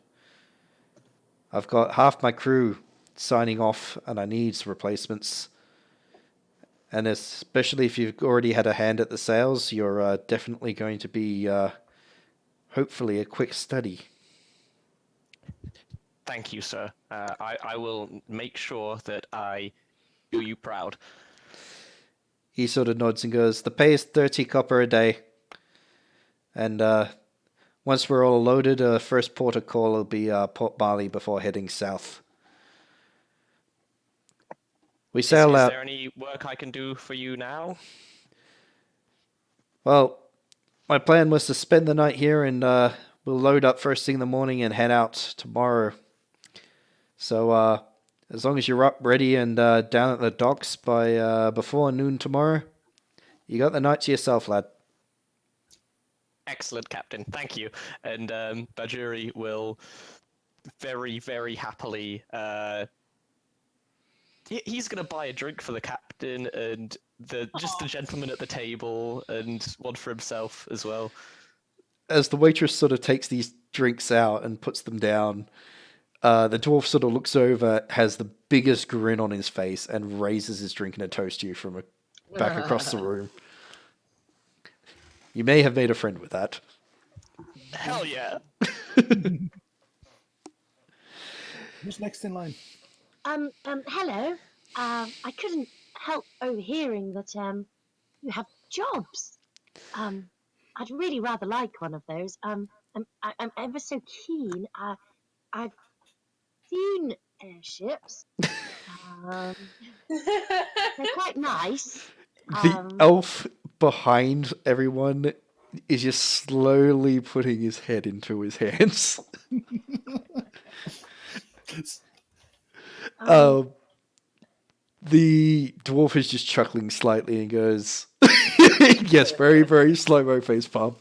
I've got half my crew signing off, and I need replacements. And especially if you've already had a hand at the sails, you're definitely going to be, hopefully, a quick study." Thank you, sir. I will make sure that I do you proud. He sort of nods and goes, "The pay is 30 copper a day. And once we're all loaded, first port of call will be Port Barley before heading south. We sail Is out..." there any work I can do for you now? Well, my plan was to spend the night here, and we'll load up first thing in the morning and head out tomorrow. So as long as you're up, ready, and down at the docks by before noon tomorrow, you got the night to yourself, lad. Excellent, Captain. Thank you. And Bhajiri will very, very happily. He's going to buy a drink for the captain and the gentleman at the table, and one for himself as well. As the waitress sort of takes these drinks out and puts them down, the dwarf sort of looks over, has the biggest grin on his face, and raises his drink in a toast to you from back across the room. You may have made a friend with that. Hell yeah. Who's next in line? Hello. I couldn't help overhearing that you have jobs. I'd really rather like one of those. I'm ever so keen. I've seen airships. They're quite nice. The elf behind everyone is just slowly putting his head into his hands. The dwarf is just chuckling slightly and goes, yes, very, very slow-mo face palm.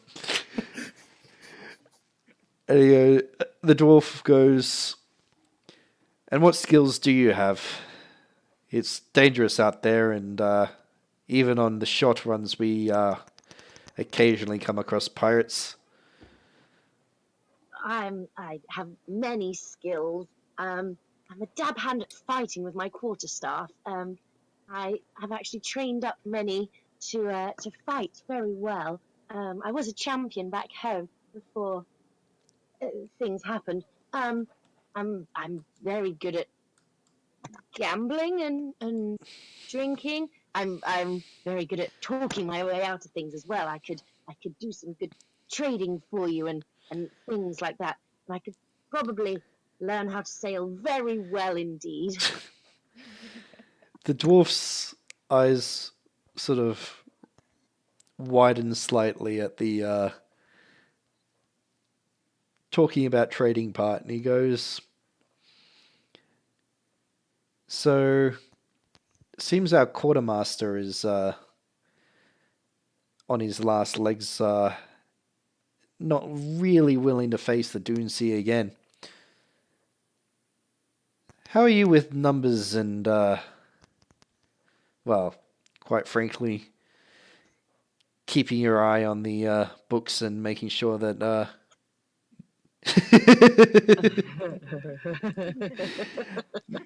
And the dwarf goes, and what skills do you have? It's dangerous out there, and even on the short runs, we occasionally come across pirates. I have many skills. I'm a dab hand at fighting with my quarterstaff. I have actually trained up many to fight very well. I was a champion back home before things happened. I'm very good at gambling and drinking. I'm very good at talking my way out of things as well. I could do some good trading for you and things like that. And I could probably learn how to sail very well indeed. The dwarf's eyes sort of widen slightly at the talking about trading part, and he goes, so seems our quartermaster is on his last legs, not really willing to face the Dune Sea again. How are you with numbers and, well, quite frankly, keeping your eye on the books and making sure that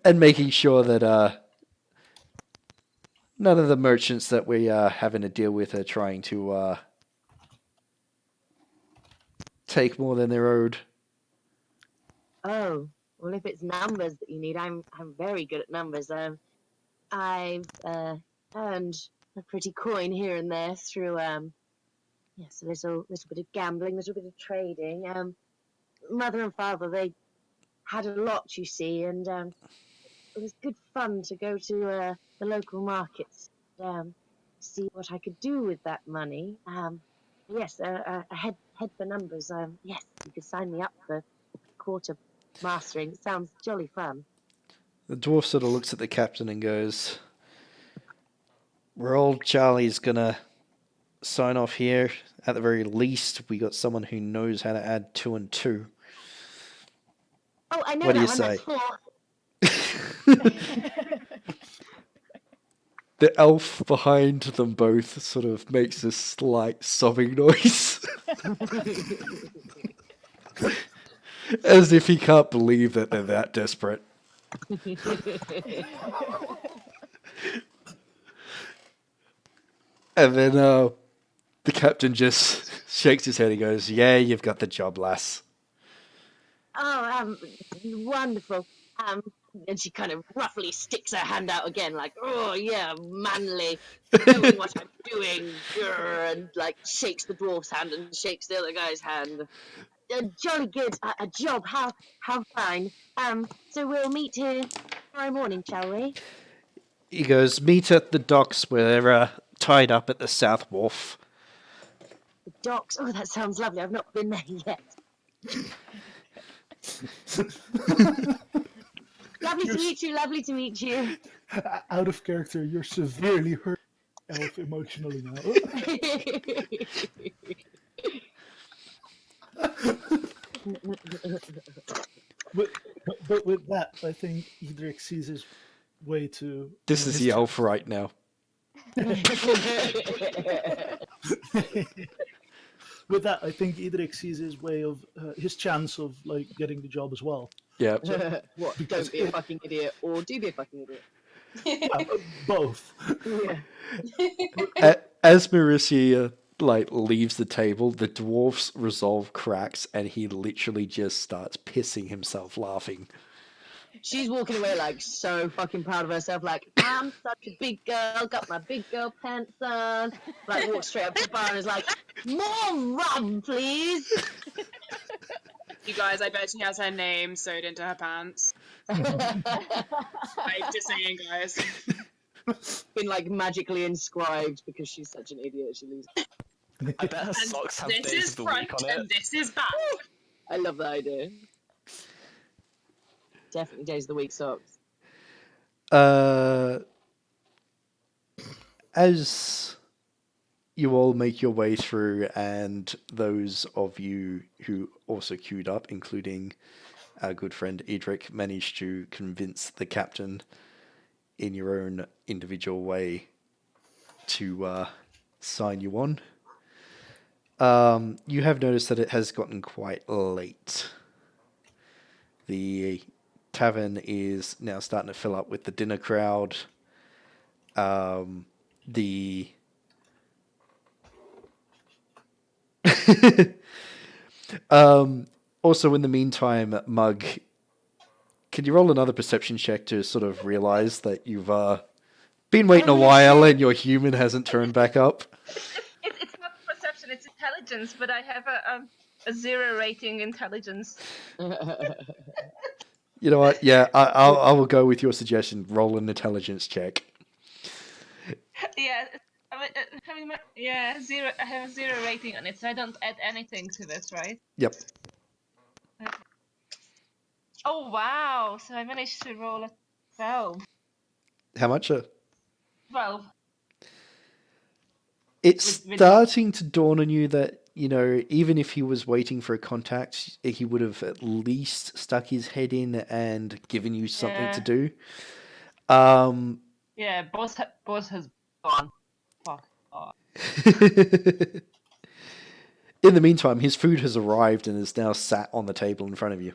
and making sure that none of the merchants that we are having to deal with are trying to take more than they're owed. Oh, well, if it's numbers that you need, I'm very good at numbers. I've earned a pretty coin here and there through yes, a little bit of gambling, a little bit of trading. Mother and father, they had a lot, you see, and it was good fun to go to the local markets, see what I could do with that money. Yes, a head for numbers. Yes, you could sign me up for quarter mastering. It sounds jolly fun. The dwarf sort of looks at the captain and goes, "We're old Charlie's gonna sign off here. At the very least, we got someone who knows how to add 2 and 2. Oh, I know What do that you one. say?" That's 4. The elf behind them both sort of makes this slight sobbing noise. As if he can't believe that they're that desperate. And then the captain just shakes his head and goes, "Yeah, you've got the job, lass." Oh, wonderful. And she kind of roughly sticks her hand out again, like, oh yeah, manly, knowing what I'm doing, and like shakes the dwarf's hand and shakes the other guy's hand. Jolly good, a job. How fine. So we'll meet here tomorrow morning, shall we? He goes, "Meet at the docks where they're tied up at the South Wharf." The docks. Oh, that sounds lovely. I've not been there yet. Lovely to meet you. Lovely to meet you. Out of character, you're severely hurt, elf, emotionally now. But with that, I think Edric sees his way to. This is the elf right now. With that, I think Edric sees his way of his chance of like getting the job as well. Yeah. What? Don't be a fucking idiot, or do be a fucking idiot. Both. Yeah. As Merrisea leaves the table, the dwarf's resolve cracks, and he literally just starts pissing himself laughing. She's walking away like so fucking proud of herself. Like, I'm such a big girl, got my big girl pants on. Like, walks straight up to the bar and is like, more rum, please. You guys, I bet she has her name sewed into her pants. I'm just saying, guys. Been like magically inscribed because she's such an idiot. She loses. I bet her And socks have this days is of the front week on and it. this is back. I love that idea. Definitely days of the week socks. As you all make your way through, and those of you who also queued up, including our good friend Edric, managed to convince the captain in your own individual way to sign you on. You have noticed that it has gotten quite late. The tavern is now starting to fill up with the dinner crowd. Also, in the meantime, Mug, can you roll another perception check to sort of realize that you've been waiting a while and your human hasn't turned back up? It's not perception, it's intelligence, but I have a 0 rating intelligence. You know what? Yeah, I will go with your suggestion. Roll an intelligence check. Yeah, yeah, 0. I have a 0 rating on it, so I don't add anything to this, right? Yep. Oh wow! So I managed to roll a 12. How much? 12. It's With starting to dawn on you that, you know, even if he was waiting for a contact, he would have at least stuck his head in and given you something to do. Yeah, boss has gone. Fuck off. In the meantime, his food has arrived and is now sat on the table in front of you.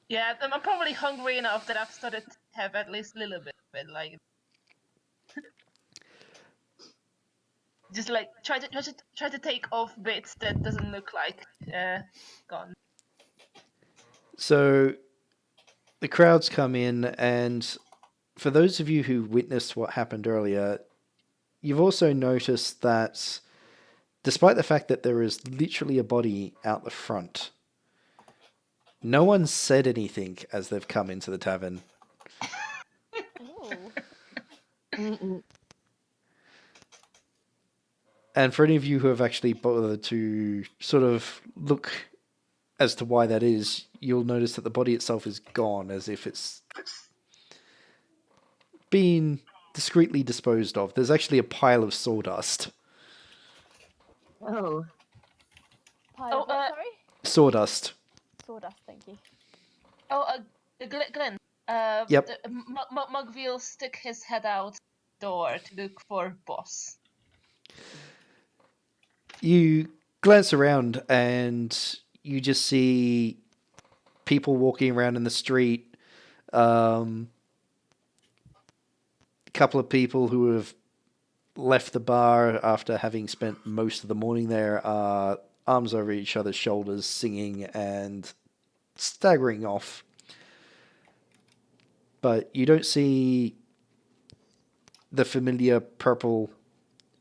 Yeah, I'm probably hungry enough that I've started to have at least a little bit, like, just like try to take off bits that doesn't look like gone. So the crowds come in, and for those of you who witnessed what happened earlier, you've also noticed that despite the fact that there is literally a body out the front, no one said anything as they've come into the tavern. Ooh. And for any of you who have actually bothered to sort of look as to why that is, you'll notice that the body itself is gone, as if it's been discreetly disposed of. There's actually a pile of sawdust. Oh. Pile of what, sorry? Sawdust. Sawdust, thank you. Oh, Glenn. Yep. Mug will stick his head out door to look for boss. You glance around and you just see people walking around in the street. A couple of people who have left the bar after having spent most of the morning there, arms over each other's shoulders, singing and staggering off. But you don't see the familiar purple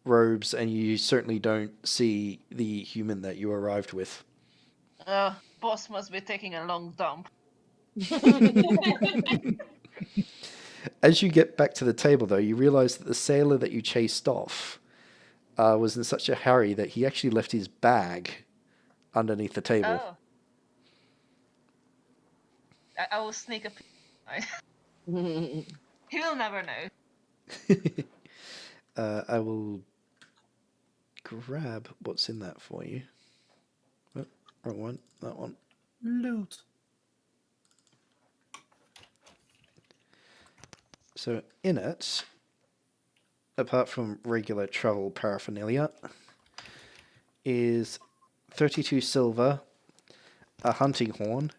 robes, and you certainly don't see the human that you arrived with. Boss must be taking a long dump. As you get back to the table, though, you realize that the sailor that you chased off was in such a hurry that he actually left his bag underneath the table. Oh. I will sneak a peek. He'll never know. I will grab what's in that for you. Oh, wrong one. That one. Loot. So in it, apart from regular travel paraphernalia, is 32 silver, a hunting horn,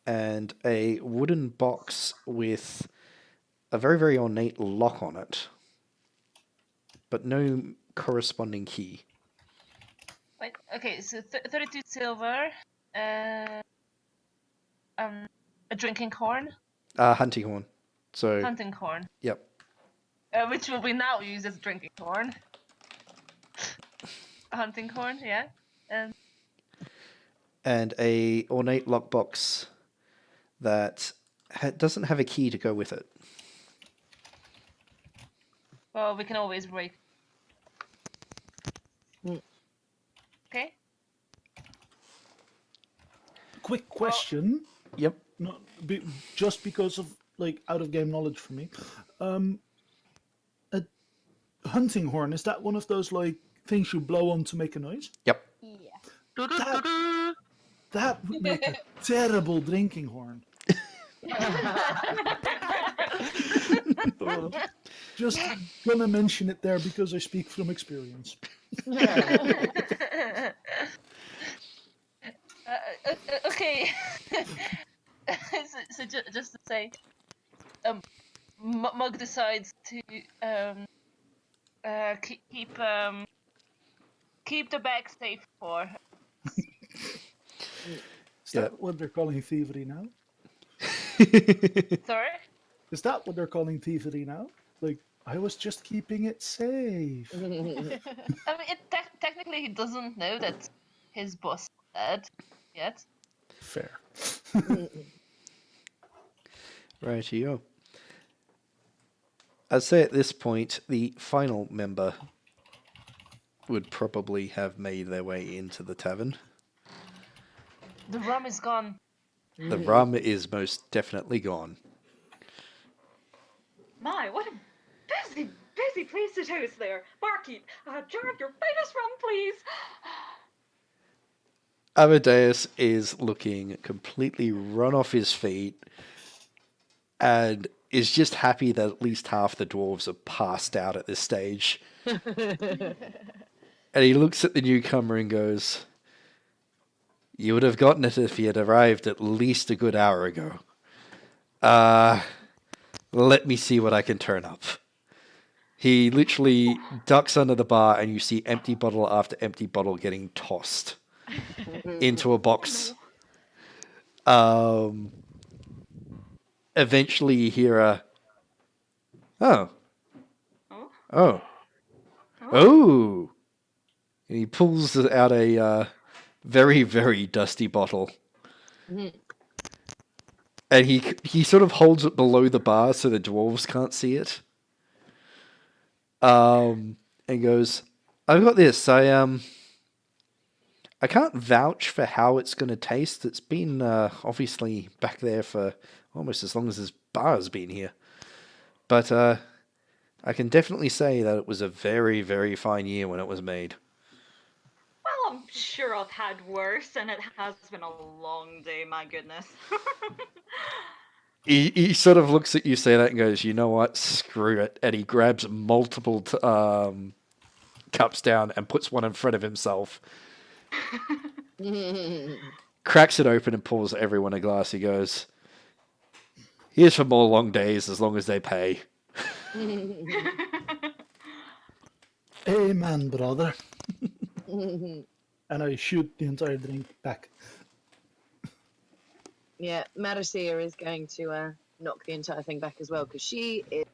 and a wooden box with a very, very ornate lock on it, but no corresponding key. Wait, okay, so 32 silver, a drinking horn, Hunting horn. So, hunting horn, yep. which will we now use as drinking horn. A hunting horn, yeah. And a ornate lockbox that doesn't have a key to go with it. Well, we can always break. Okay. Quick question. Yep. Not just because of like out of game knowledge for me. A hunting horn, is that one of those like things you blow on to make a noise? Yep. Yeah. That would make a terrible drinking horn. Just gonna mention it there because I speak from experience. Okay. so just to say, Mug decides to keep the bag safe for her. Is that what they're calling thievery now? Sorry? Is that what they're calling thievery now? Like, I was just keeping it safe. I mean, technically he doesn't know that his boss is dead yet. Fair. Rightio. I'd say at this point, the final member would probably have made their way into the tavern. The rum is gone. The rum is most definitely gone. My, what a busy place it is there. Barkeep, a jar of your finest rum, please. Amadeus is looking completely run off his feet and is just happy that at least half the dwarves are passed out at this stage. And he looks at the newcomer and goes, "You would have gotten it if he had arrived at least a good hour ago. Let me see what I can turn up." He literally ducks under the bar and you see empty bottle after empty bottle getting tossed into a box. Eventually you hear a, oh. And he pulls out a very, very dusty bottle. And he sort of holds it below the bar so the dwarves can't see it. And goes, "I've got this. I can't vouch for how it's going to taste. It's been obviously back there for almost as long as this bar has been here. But I can definitely say that it was a very, very fine year when it was made." Well, I'm sure I've had worse, and it has been a long day, my goodness. He sort of looks at you, say that, and goes, "You know what? Screw it." And he grabs multiple cups down and puts one in front of himself. Cracks it open and pours everyone a glass. He goes, "Here's for more long days as long as they pay." Amen, brother. And I shoot the entire drink back. Yeah, Merrisea is going to knock the entire thing back as well because she is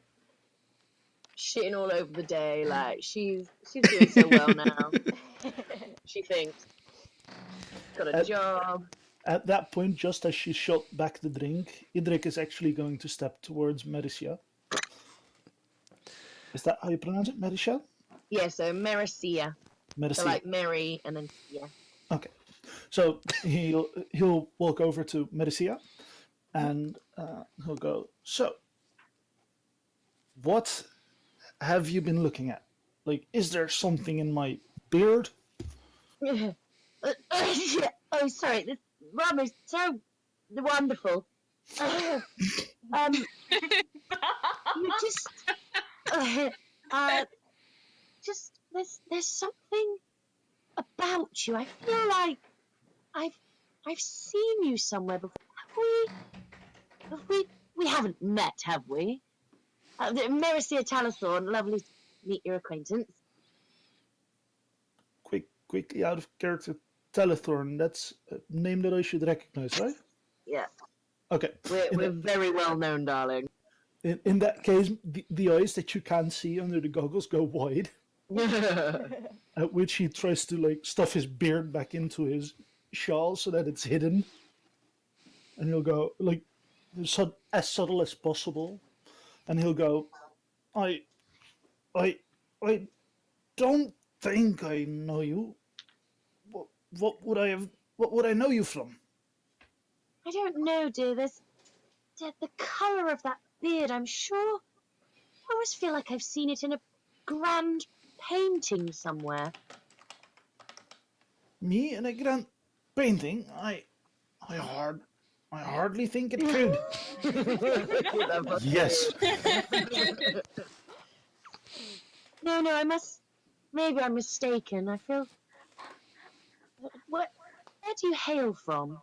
shitting all over the day. Like she's doing so well now. She thinks got a job. At that point, just as she shot back the drink, Edric is actually going to step towards Merrisea. Is that how you pronounce it, Merrisea? Yeah, so Merrisea. Merrisea. So like Mary and then yeah. Okay, so he'll walk over to Merrisea, and he'll go, "So, what have you been looking at? Like, is there something in my beard?" Oh, sorry. This rum is so wonderful. You just there's something about you. I feel like I've seen you somewhere before. We haven't met, have we? Merrisea Talithorn, lovely to meet your acquaintance. Quickly out of character, Talithorn. That's a name that I should recognize, right? Yeah, Okay. we're very well known, darling. In that case, the eyes that you can't see under the goggles go wide. At which he tries to like stuff his beard back into his shawl so that it's hidden, and he'll go like as subtle as possible, and he'll go, I, I, I don't think I know you. What would I have? What would I know you from? I don't know, dear. There's the colour of that beard. I'm sure. I always feel like I've seen it in a grand painting somewhere. Me in a grand painting? I hardly think it could. Yes. No, I must. Maybe I'm mistaken. I feel. Where do you hail from?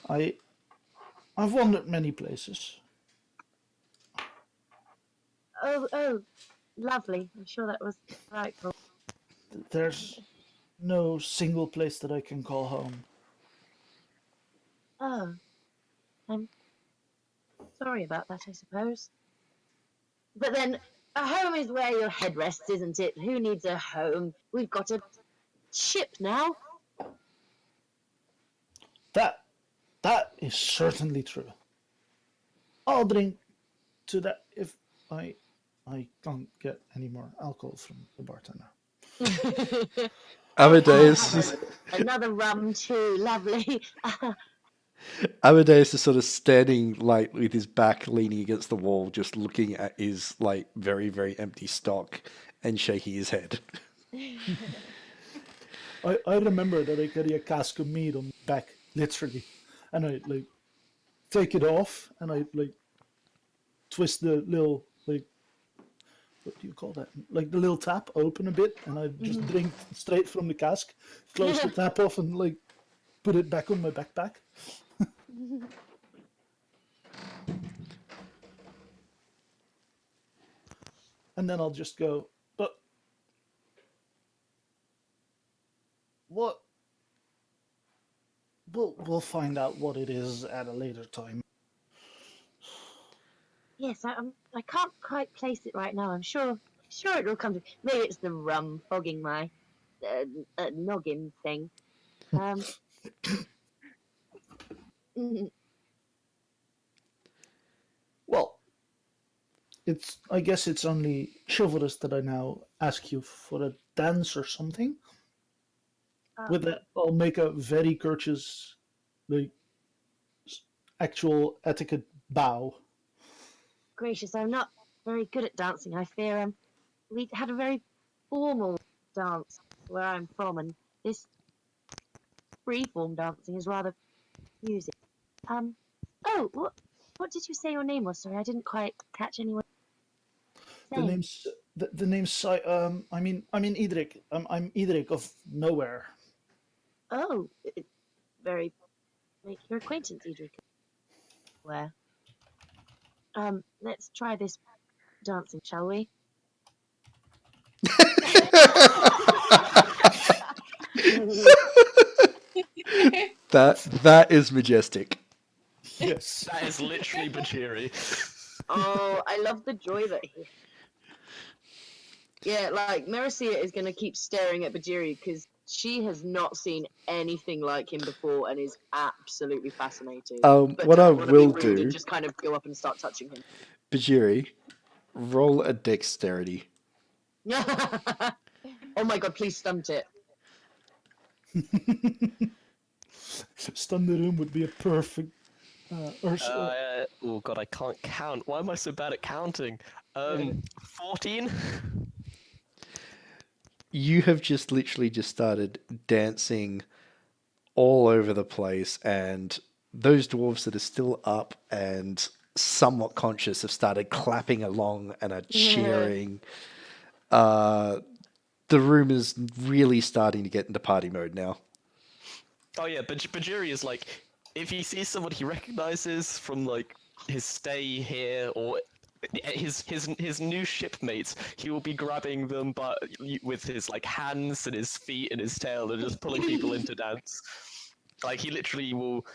I've wandered many places. Oh, lovely. I'm sure that was right. There's no single place that I can call home. Oh, I'm sorry about that, I suppose. But then, a home is where your head rests, isn't it? Who needs a home? We've got a ship now. That is certainly true. I'll drink to that if I can't get any more alcohol from the bartender. Amadeus, Another rum too, lovely. Amadeus is sort of standing like with his back leaning against the wall, just looking at his like very, very empty stock and shaking his head. I remember that I carry a cask of mead on my back, literally, and I like take it off and I like twist the little like what do you call that? Like the little tap open a bit, and I just drink straight from the cask, close the tap off, and like put it back on my backpack. And then I'll just go, but what? We'll find out what it is at a later time. Yes, I can't quite place it right now. I'm sure it will come to. Maybe it's the rum fogging my noggin thing. Well, I guess it's only chivalrous that I now ask you for a dance or something. With that, I'll make a very courteous, like, actual etiquette bow. Gracious, I'm not very good at dancing. I fear we had a very formal dance where I'm from, and this freeform dancing is rather music. Oh, what did you say your name was? Sorry, I didn't quite catch anyone. The name's I mean Edric. I'm Edric of Nowhere. Oh, very make your acquaintance, Edric. Where? Let's try this dancing, shall we? That is majestic. Yes. That is literally Bhajiri. Oh, I love the joy that he. Yeah, like Merrisea is gonna keep staring at Bhajiri because she has not seen anything like him before and is absolutely fascinated. But what I doesn't wanna will be rude do, and just kind of go up and start touching him. Bhajiri, roll a dexterity. Oh my god, please stunt it. Stun the room would be a perfect. Oh god, I can't count. Why am I so bad at counting? 14? You have just literally just started dancing all over the place, and those dwarves that are still up and somewhat conscious have started clapping along and are cheering. The room is really starting to get into party mode now. Oh yeah, but Bhajiri is like, if he sees someone he recognizes from like his stay here or his new shipmates, he will be grabbing them with his like hands and his feet and his tail and just pulling people into dance. Like he literally will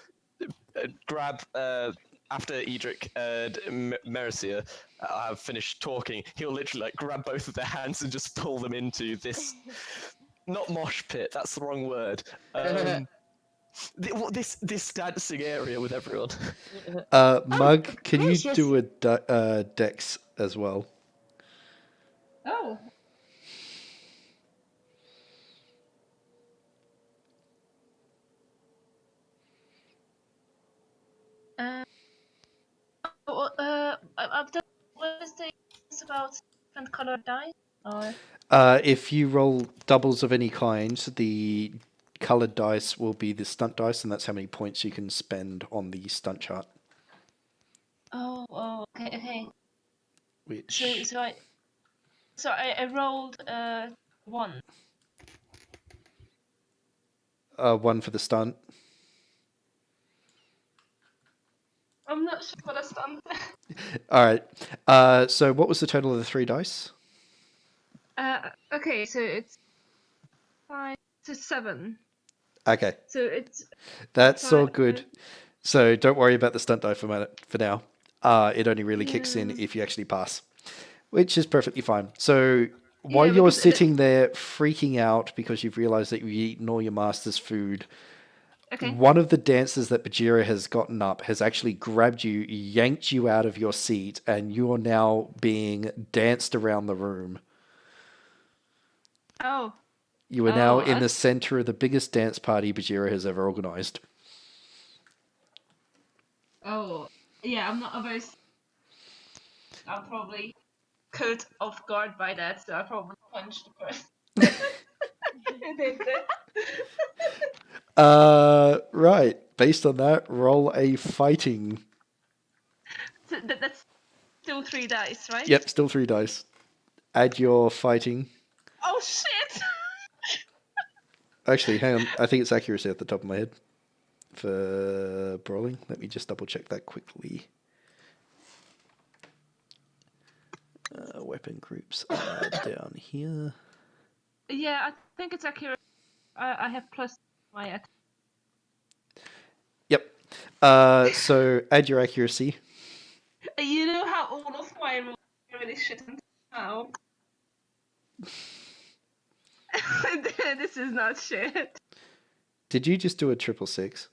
grab after Edric and Merrisea have finished talking, he'll literally like grab both of their hands and just pull them into this not mosh pit, that's the wrong word. This dancing area with everyone. Mug, can you gracious. do a dex as well? Oh. I've done. What is the about different colored dice? Or If you roll doubles of any kind, the coloured dice will be the stunt dice, and that's how many points you can spend on the stunt chart. okay. Which So I rolled 1. one for the stunt. I'm not sure what I stunned. All right. So what was the total of the 3 dice? Okay, so it's 5 to 7. Okay, So it's that's all five- good. So don't worry about the stunt die for now. It only really kicks in if you actually pass, which is perfectly fine. So while Yeah, you're because sitting there freaking out because you've realized that you've eaten all your master's food, Okay. one of the dancers that Bhajiri has gotten up has actually grabbed you, yanked you out of your seat, and you are now being danced around the room. Oh. You are now Oh, in the that's- center of the biggest dance party Bhajiri has ever organized. Oh. Yeah, I'm not very. I'm probably caught off guard by that, so I probably punched the person. Who did that? Right. Based on that, roll a fighting. So that's still 3 dice, right? Yep, still 3 dice. Add your fighting. Oh shit! Actually, hang on. I think it's accuracy at the top of my head for brawling. Let me just double check that quickly. Weapon groups are down here. Yeah, I think it's accurate. I have plus my attack. Yep. So add your accuracy. You know how all of my rules really shouldn't now. This is not shit. Did you just do a 666?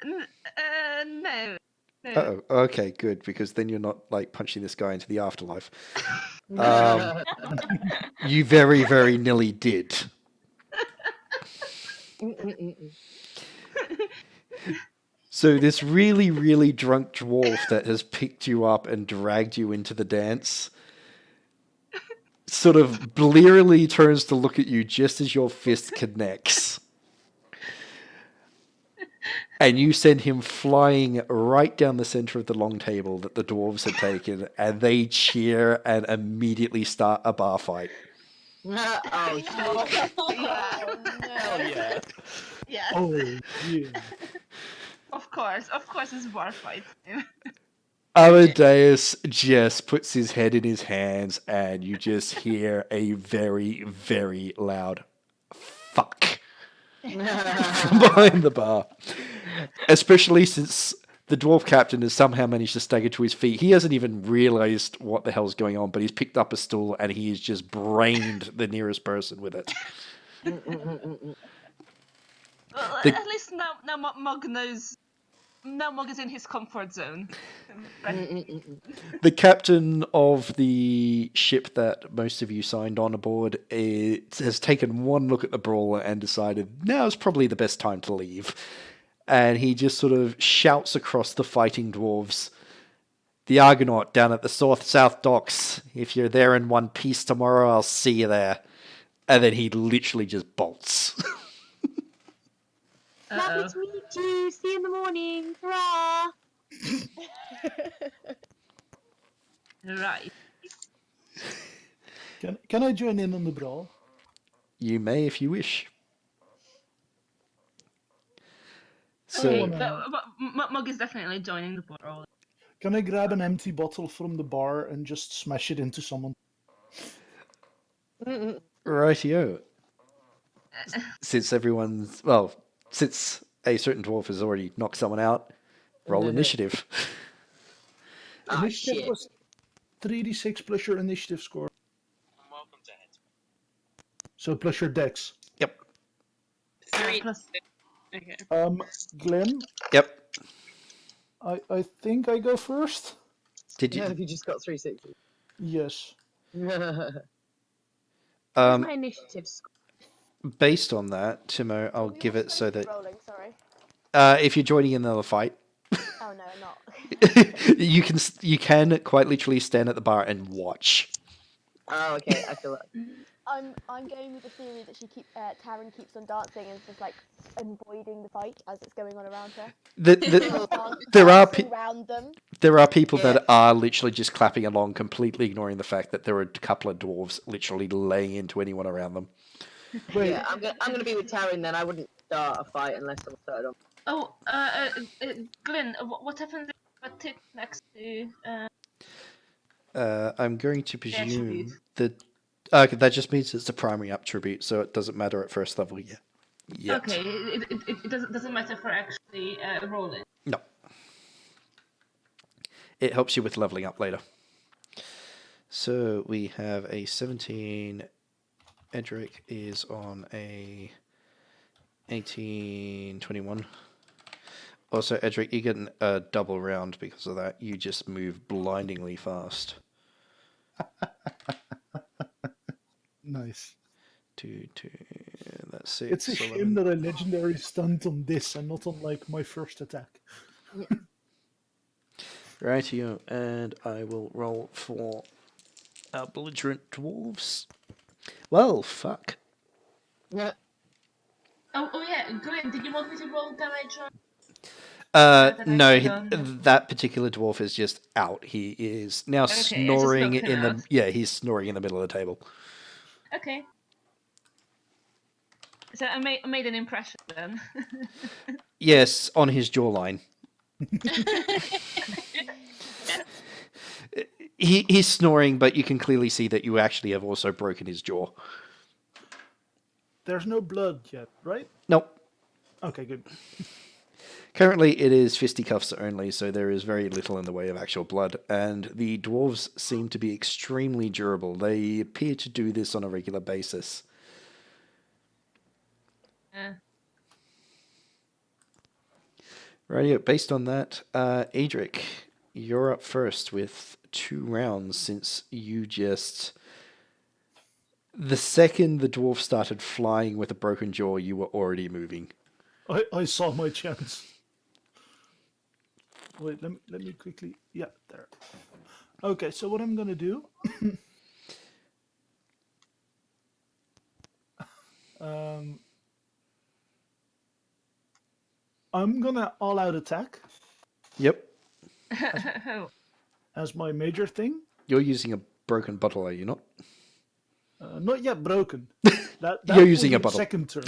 No. Oh, okay, good, because then you're not like punching this guy into the afterlife. You very, very nearly did. So this really, really drunk dwarf that has picked you up and dragged you into the dance sort of blearily turns to look at you just as your fist connects. And you send him flying right down the center of the long table that the dwarves have taken, and they cheer and immediately start a bar fight. Oh, shit. Hell yeah. Yeah. Oh, yeah. Of course, it's bar fight. Amadeus just puts his head in his hands, and you just hear a very, very loud fuck from behind the bar. Especially since the dwarf captain has somehow managed to stagger to his feet. He hasn't even realized what the hell's going on, but he's picked up a stool and he has just brained the nearest person with it. Well, The- at least now Mug knows. Now Mug is in his comfort zone. The captain of the ship that most of you signed on aboard has taken one look at the brawler and decided now's probably the best time to leave. And he just sort of shouts across the fighting dwarves, "The Argonaut down at the south docks. If you're there in one piece tomorrow, I'll see you there." And then he literally just bolts. Lovely to meet you. See you in the morning. Hurrah! Right. Can I join in on the brawl? You may if you wish. I So, wanna- But Mug is definitely joining the brawl. Can I grab an empty bottle from the bar and just smash it into someone? Rightio. Since since a certain dwarf has already knocked someone out, roll initiative. Ah, Initiative shit. was 3d6 plus your initiative score. So plus your dex. Yep. 3. Plus, Okay. Glenn, Yep. I think I go first. Did Yeah, you? if you just got 360. Yes. Where's Um, my initiative score? based on that, Timo, I'll We give were it so supposed to be that rolling. Sorry. if you're joining in another fight, Oh no, I'm not. you can quite literally stand at the bar and watch. Oh, okay, I feel that. I'm going with the theory that Tarin keeps on dancing and is just like avoiding the fight as it's going on around her. There are around them. there are people Yeah. that are literally just clapping along, completely ignoring the fact that there are a couple of dwarves literally laying into anyone around them. Wait, Yeah, I'm gonna be with Tarin then. I wouldn't start a fight unless someone started on. oh, Glenn, what happens if I tick next to I'm going to the attribute? presume that that just means it's a primary attribute, so it doesn't matter at first level yet. Okay, it doesn't matter for actually rolling. No. It helps you with leveling up later. So we have a 17. Edric is on a 18, 21. Also, Edric, you get a double round because of that. You just move blindingly fast. nice. 2, 2, that's 6. It's a 11. shame that I legendary stunt on this and not on like my first attack. Rightio, and I will roll for our belligerent dwarves. Well, fuck. Yeah. Oh yeah, Glenn, did you want me to roll damage on? No, that particular dwarf is just out. He is now Okay, I just snoring knocked him in the out. he's snoring in the middle of the table. Okay. So I made an impression then. Yes, on his jawline. He's snoring, but you can clearly see that you actually have also broken his jaw. There's no blood yet, right? Nope. Okay, good. Currently, it is fisticuffs only, so there is very little in the way of actual blood, and the dwarves seem to be extremely durable. They appear to do this on a regular basis. Right, based on that, Edric, you're up first with 2 rounds since you just... The second the dwarf started flying with a broken jaw, you were already moving. I saw my chance. Wait, let me quickly... Yeah, there. Okay, so what I'm gonna do... I'm gonna all-out attack Yep. as my major thing. You're using a broken bottle, are you not? Not yet broken. That You're will using be a the bottle. second turn.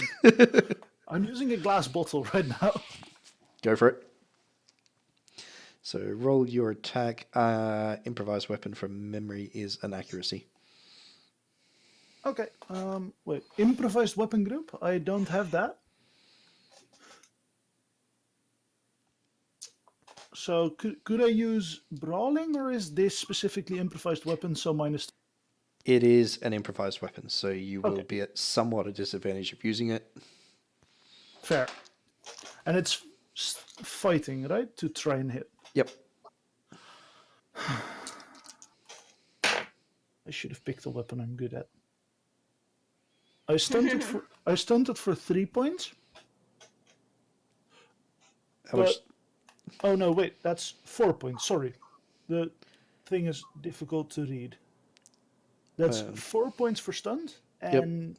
I'm using a glass bottle right now. Go for it. So roll your attack. Improvised weapon from memory is an accuracy. Okay. Wait. Improvised weapon group? I don't have that. So could I use brawling, or is this specifically improvised weapon? So minus. It is an improvised weapon, so you will Okay. be at somewhat a disadvantage of using it. Fair. And it's fighting, right? To try and hit. Yep. I should have picked a weapon I'm good at. I stunted for 3 points. How much? Oh no, wait, that's 4 points. Sorry, the thing is difficult to read. That's 4 points for stunt and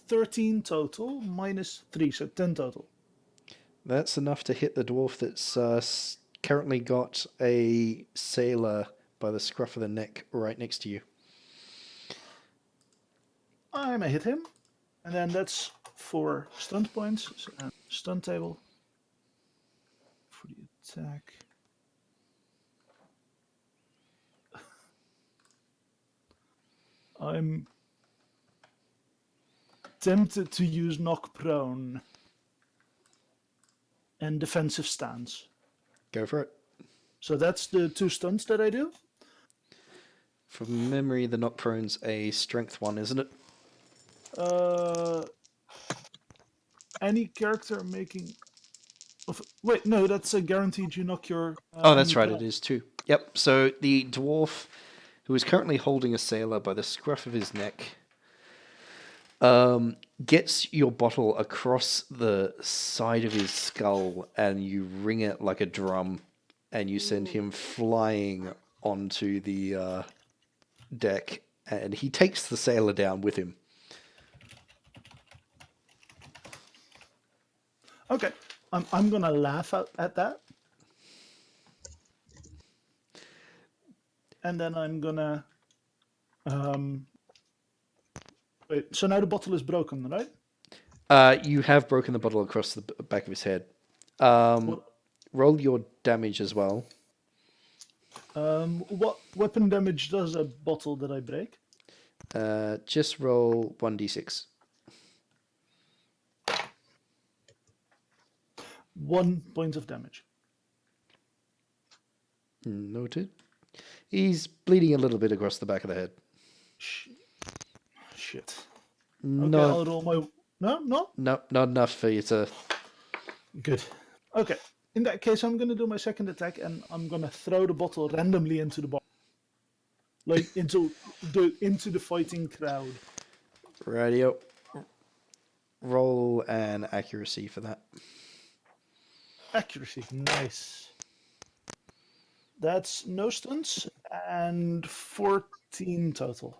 13 total minus 3, so 10 total. That's enough to hit the dwarf that's currently got a sailor by the scruff of the neck right next to you. I'm gonna hit him, and then that's 4 stunt points. So, stunt table for the attack. I'm tempted to use knock prone and defensive stance. Go for it. So that's the 2 stunts that I do. From memory, the knock prone's a strength 1, isn't it? Any character making. Wait, no, that's a guaranteed you knock your. Oh, that's right, prone. it is too. Yep, so the dwarf, who is currently holding a sailor by the scruff of his neck, gets your bottle across the side of his skull, and you ring it like a drum, and you send him flying onto the deck, and he takes the sailor down with him. Okay, I'm gonna laugh at that, and then I'm gonna. Wait, so now the bottle is broken, right? You have broken the bottle across the back of his head. Roll your damage as well. What weapon damage does a bottle that I break? Just roll 1d6. 1 point of damage. Noted. He's bleeding a little bit across the back of the head. Shit. Okay, No, I'll roll my. No? no, not enough for you to. Good. Okay. In that case, I'm going to do my second attack, and I'm going to throw the bottle randomly into the bar. Like, into the fighting crowd. Radio. Roll an accuracy for that. Accuracy. Nice. That's no stunts, and 14 total.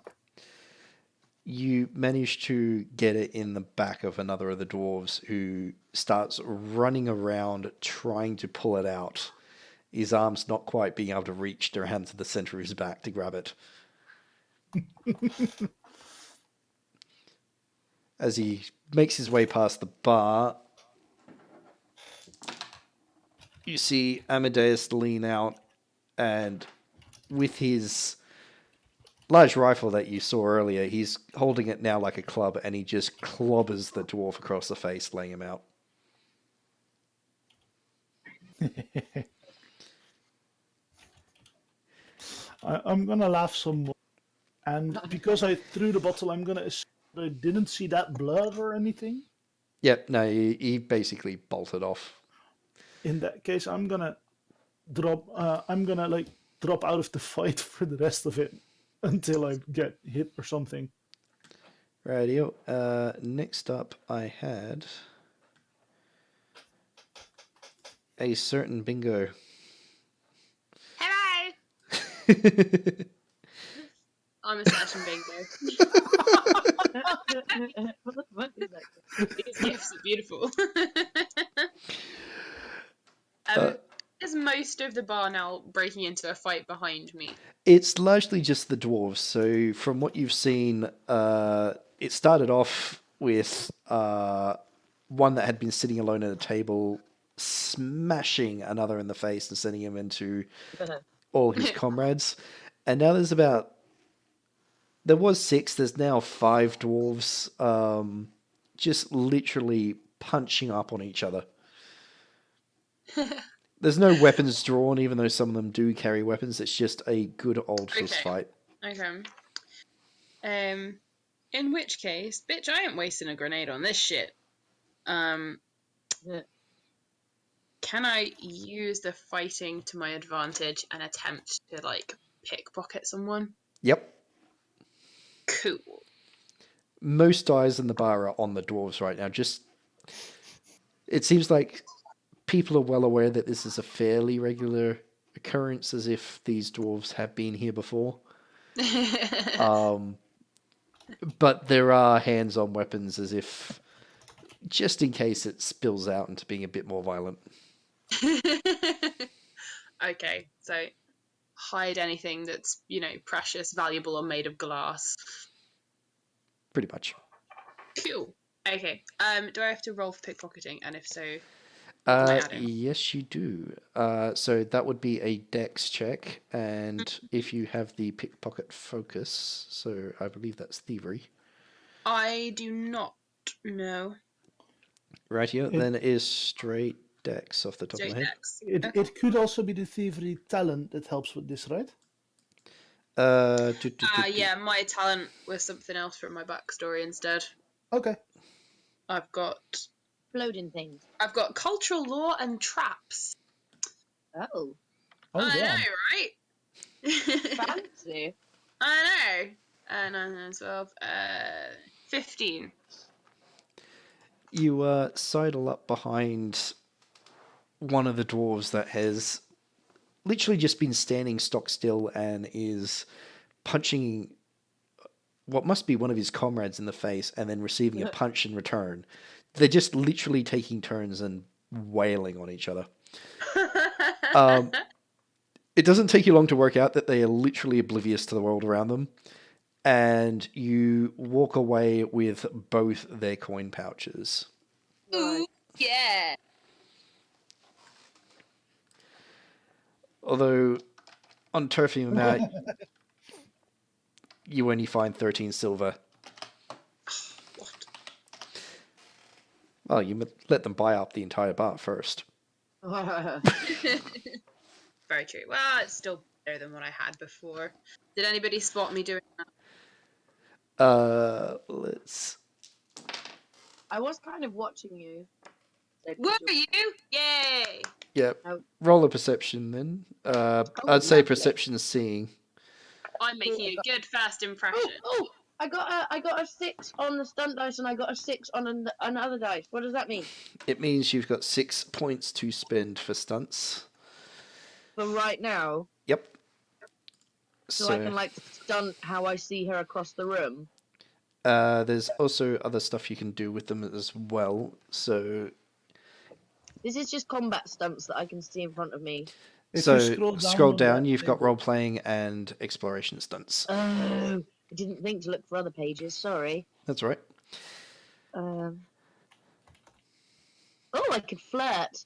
You manage to get it in the back of another of the dwarves, who starts running around trying to pull it out. His arms not quite being able to reach around to the center of his back to grab it. As he makes his way past the bar, you see Amadeus lean out, and with his large rifle that you saw earlier, he's holding it now like a club, and he just clobbers the dwarf across the face, laying him out. I'm going to laugh some more. And because I threw the bottle, I'm going to assume that I didn't see that blood or anything. Yep, no, he basically bolted off. In that case, I'm going to drop out of the fight for the rest of it until I get hit or something. Radio. Next up, I had a certain bingo. Hello! I'm a certain bingo. These gifts are beautiful. Is most of the bar now breaking into a fight behind me? It's largely just the dwarves. So from what you've seen, it started off with one that had been sitting alone at a table, smashing another in the face and sending him into all his comrades. And now there was 6, there's now 5 dwarves just literally punching up on each other. There's no weapons drawn, even though some of them do carry weapons. It's just a good old fist fight. Okay. In which case, bitch, I ain't wasting a grenade on this shit. Can I use the fighting to my advantage and attempt to, like, pickpocket someone? Yep. Cool. Most eyes in the bar are on the dwarves right now. It seems like people are well aware that this is a fairly regular occurrence, as if these dwarves have been here before. But there are hands-on weapons, as if just in case it spills out into being a bit more violent. Okay, so hide anything that's, precious, valuable, or made of glass. Pretty much. Cool. Okay. Do I have to roll for pickpocketing? And if so... I had him. Yes, you do. So that would be a dex check, and if you have the pickpocket focus, so I believe that's thievery. I do not know. Right here, It- then it is straight dex off the top of Straight my head. decks. It, Okay. it could also be the thievery talent that helps with this, right? Yeah, my talent was something else from my backstory instead. Okay. I've got Floating things. cultural law and traps. Oh, Oh, I damn. know, right? fancy. I know. 9, 12, 15. You sidle up behind one of the dwarves that has literally just been standing stock still and is punching what must be one of his comrades in the face and then receiving a punch in return. They're just literally taking turns and wailing on each other. It doesn't take you long to work out that they are literally oblivious to the world around them, and you walk away with both their coin pouches. Ooh, yeah. Although, on turfing them out, you only find 13 silver. What? Well, you let them buy up the entire bar first. Very true. Well, it's still better than what I had before. Did anybody spot me doing that? Let's... I was kind of watching you. So Were you? Yay! Yep. Oh. Roll a perception then. I'd say lovely. perception is seeing. I'm making a good first impression. Oh, I got a 6 on the stunt dice and I got a 6 on another dice. What does that mean? It means you've got 6 points to spend for stunts. For right now, Yep. so I can like stunt how I see her across the room. There's also other stuff you can do with them as well. So This is just combat stunts that I can see in front of me. If you scroll on down, that you've got table- role playing and exploration stunts. Oh, I didn't think to look for other pages. Sorry. That's right. Oh, I could flirt.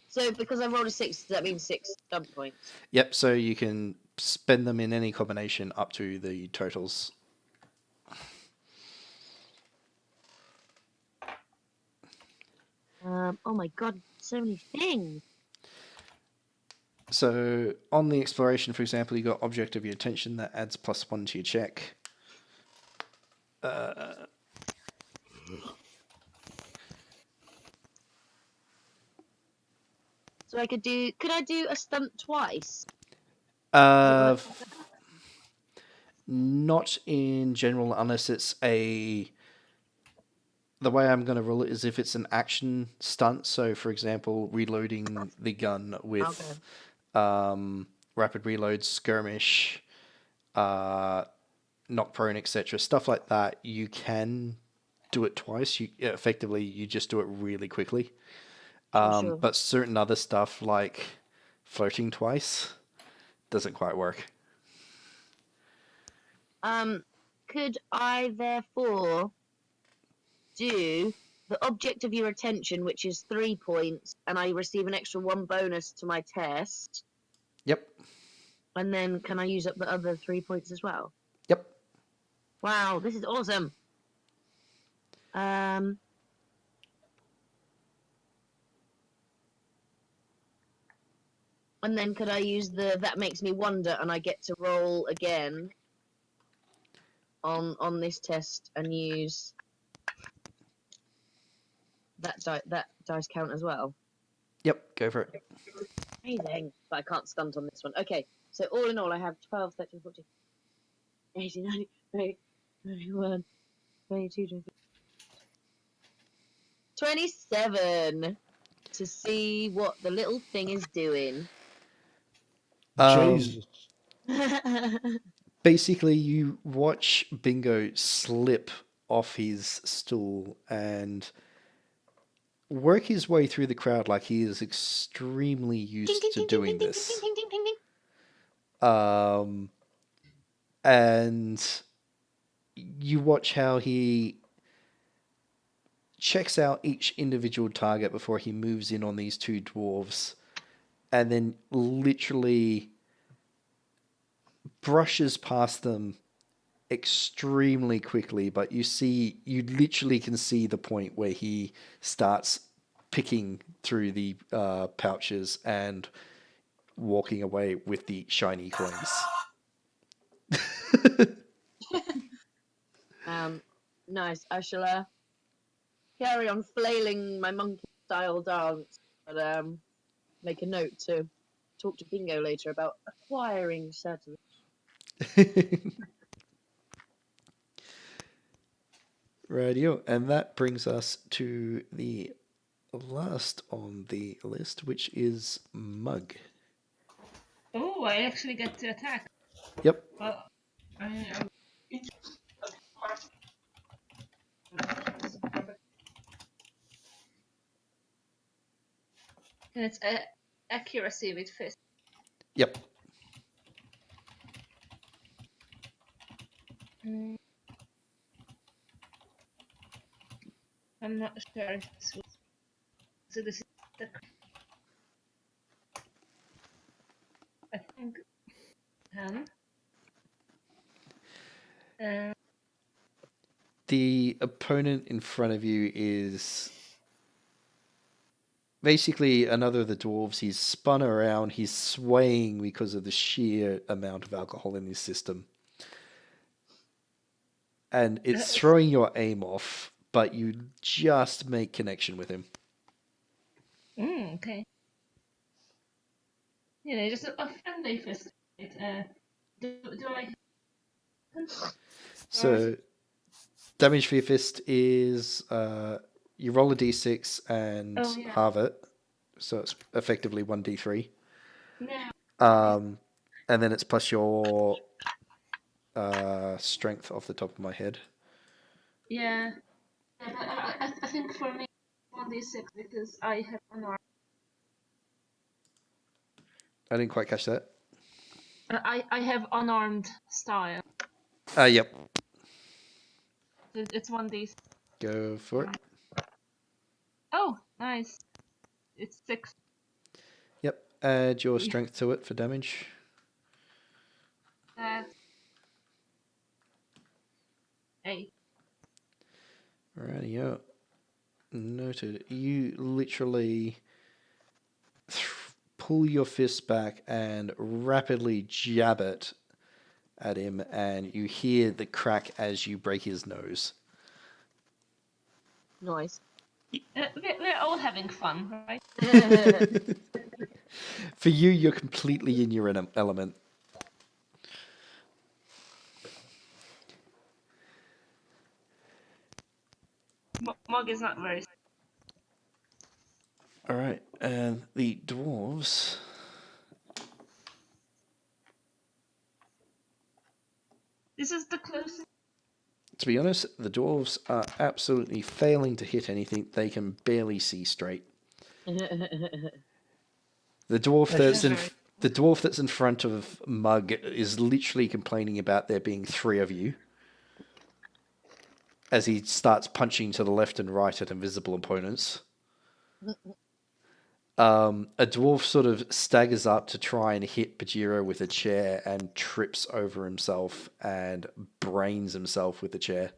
So because I rolled a 6, does that mean 6 stunt points? Yep. So you can spend them in any combination up to the totals. Oh my god, so many things. So on the exploration, for example, you got object of your attention that adds +1 to your check. So I could I do a stunt twice? Not in general, unless it's a... The way I'm going to rule it is if it's an action stunt. So, for example, reloading the gun with rapid reload, skirmish, knock prone, etc. Stuff like that, you can do it twice. Effectively, you just do it really quickly. Sure. But certain other stuff, like flirting twice, doesn't quite work. Could I therefore do the object of your attention, which is 3 points, and I receive an extra 1 bonus to my test? Yep. And then can I use up the other 3 points as well? Yep. Wow, this is awesome. And then could I use that makes me wonder, and I get to roll again on this test and use that dice count as well? Yep. Go for it. Amazing. But I can't stunt on this one. Okay, so all in all, I have 12, 13, 14, 18, 19, 20, 21, 22, 23, 27 to see what the little thing is doing. Jesus. Basically, you watch Bingo slip off his stool and work his way through the crowd like he is extremely used to doing this. And you watch how he checks out each individual target before he moves in on these two dwarves, and then literally brushes past them extremely quickly. But you literally can see the point where he starts picking through the pouches and walking away with the shiny coins. Nice. I shall carry on flailing my monkey style dance, but make a note to talk to Bingo later about acquiring certain. Radio, and that brings us to the last on the list, which is Mug. Oh, I actually get to attack. Yep. Well, I am. And it's accuracy with fist. Yep. I'm not sure if this was. So this is the. I think. 10. The opponent in front of you is basically another of the dwarves. He's spun around. He's swaying because of the sheer amount of alcohol in his system. And it's throwing your aim off, but you just make connection with him. Okay. Just a friendly fist. Do I? So, damage for your fist is you roll a d6 and halve it, so it's effectively 1d3. Yeah. And then it's plus your strength off the top of my head. Yeah. But I think for me, 1d6 because I have unarmed. I didn't quite catch that. I have unarmed style. Yep. It's 1d6. Go for it. Oh, nice. It's 6. Yep. Add your strength to it for damage. That's 8. Rightio. Noted. You literally pull your fist back and rapidly jab it at him, and you hear the crack as you break his nose. Nice. We're all having fun, right? For you, you're completely in your element. Mog is not very. All right, and the dwarves. This is the closest. To be honest, the dwarves are absolutely failing to hit anything. They can barely see straight. The dwarf that's in front of Mug is literally complaining about there being 3 of you, as he starts punching to the left and right at invisible opponents. A dwarf sort of staggers up to try and hit Bhajiri with a chair and trips over himself and brains himself with the chair.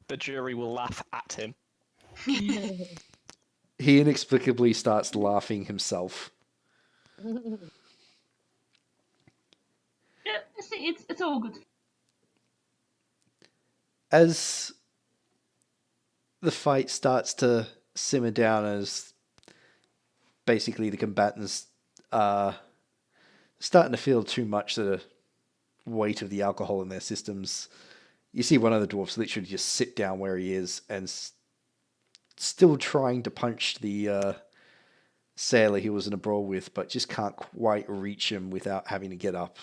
Bhajiri will laugh at him. He inexplicably starts laughing himself. Yeah, it's all good. As the fight starts to simmer down, as basically the combatants are starting to feel too much the weight of the alcohol in their systems, you see one of the dwarves literally just sit down where he is and still trying to punch the sailor he was in a brawl with, but just can't quite reach him without having to get up.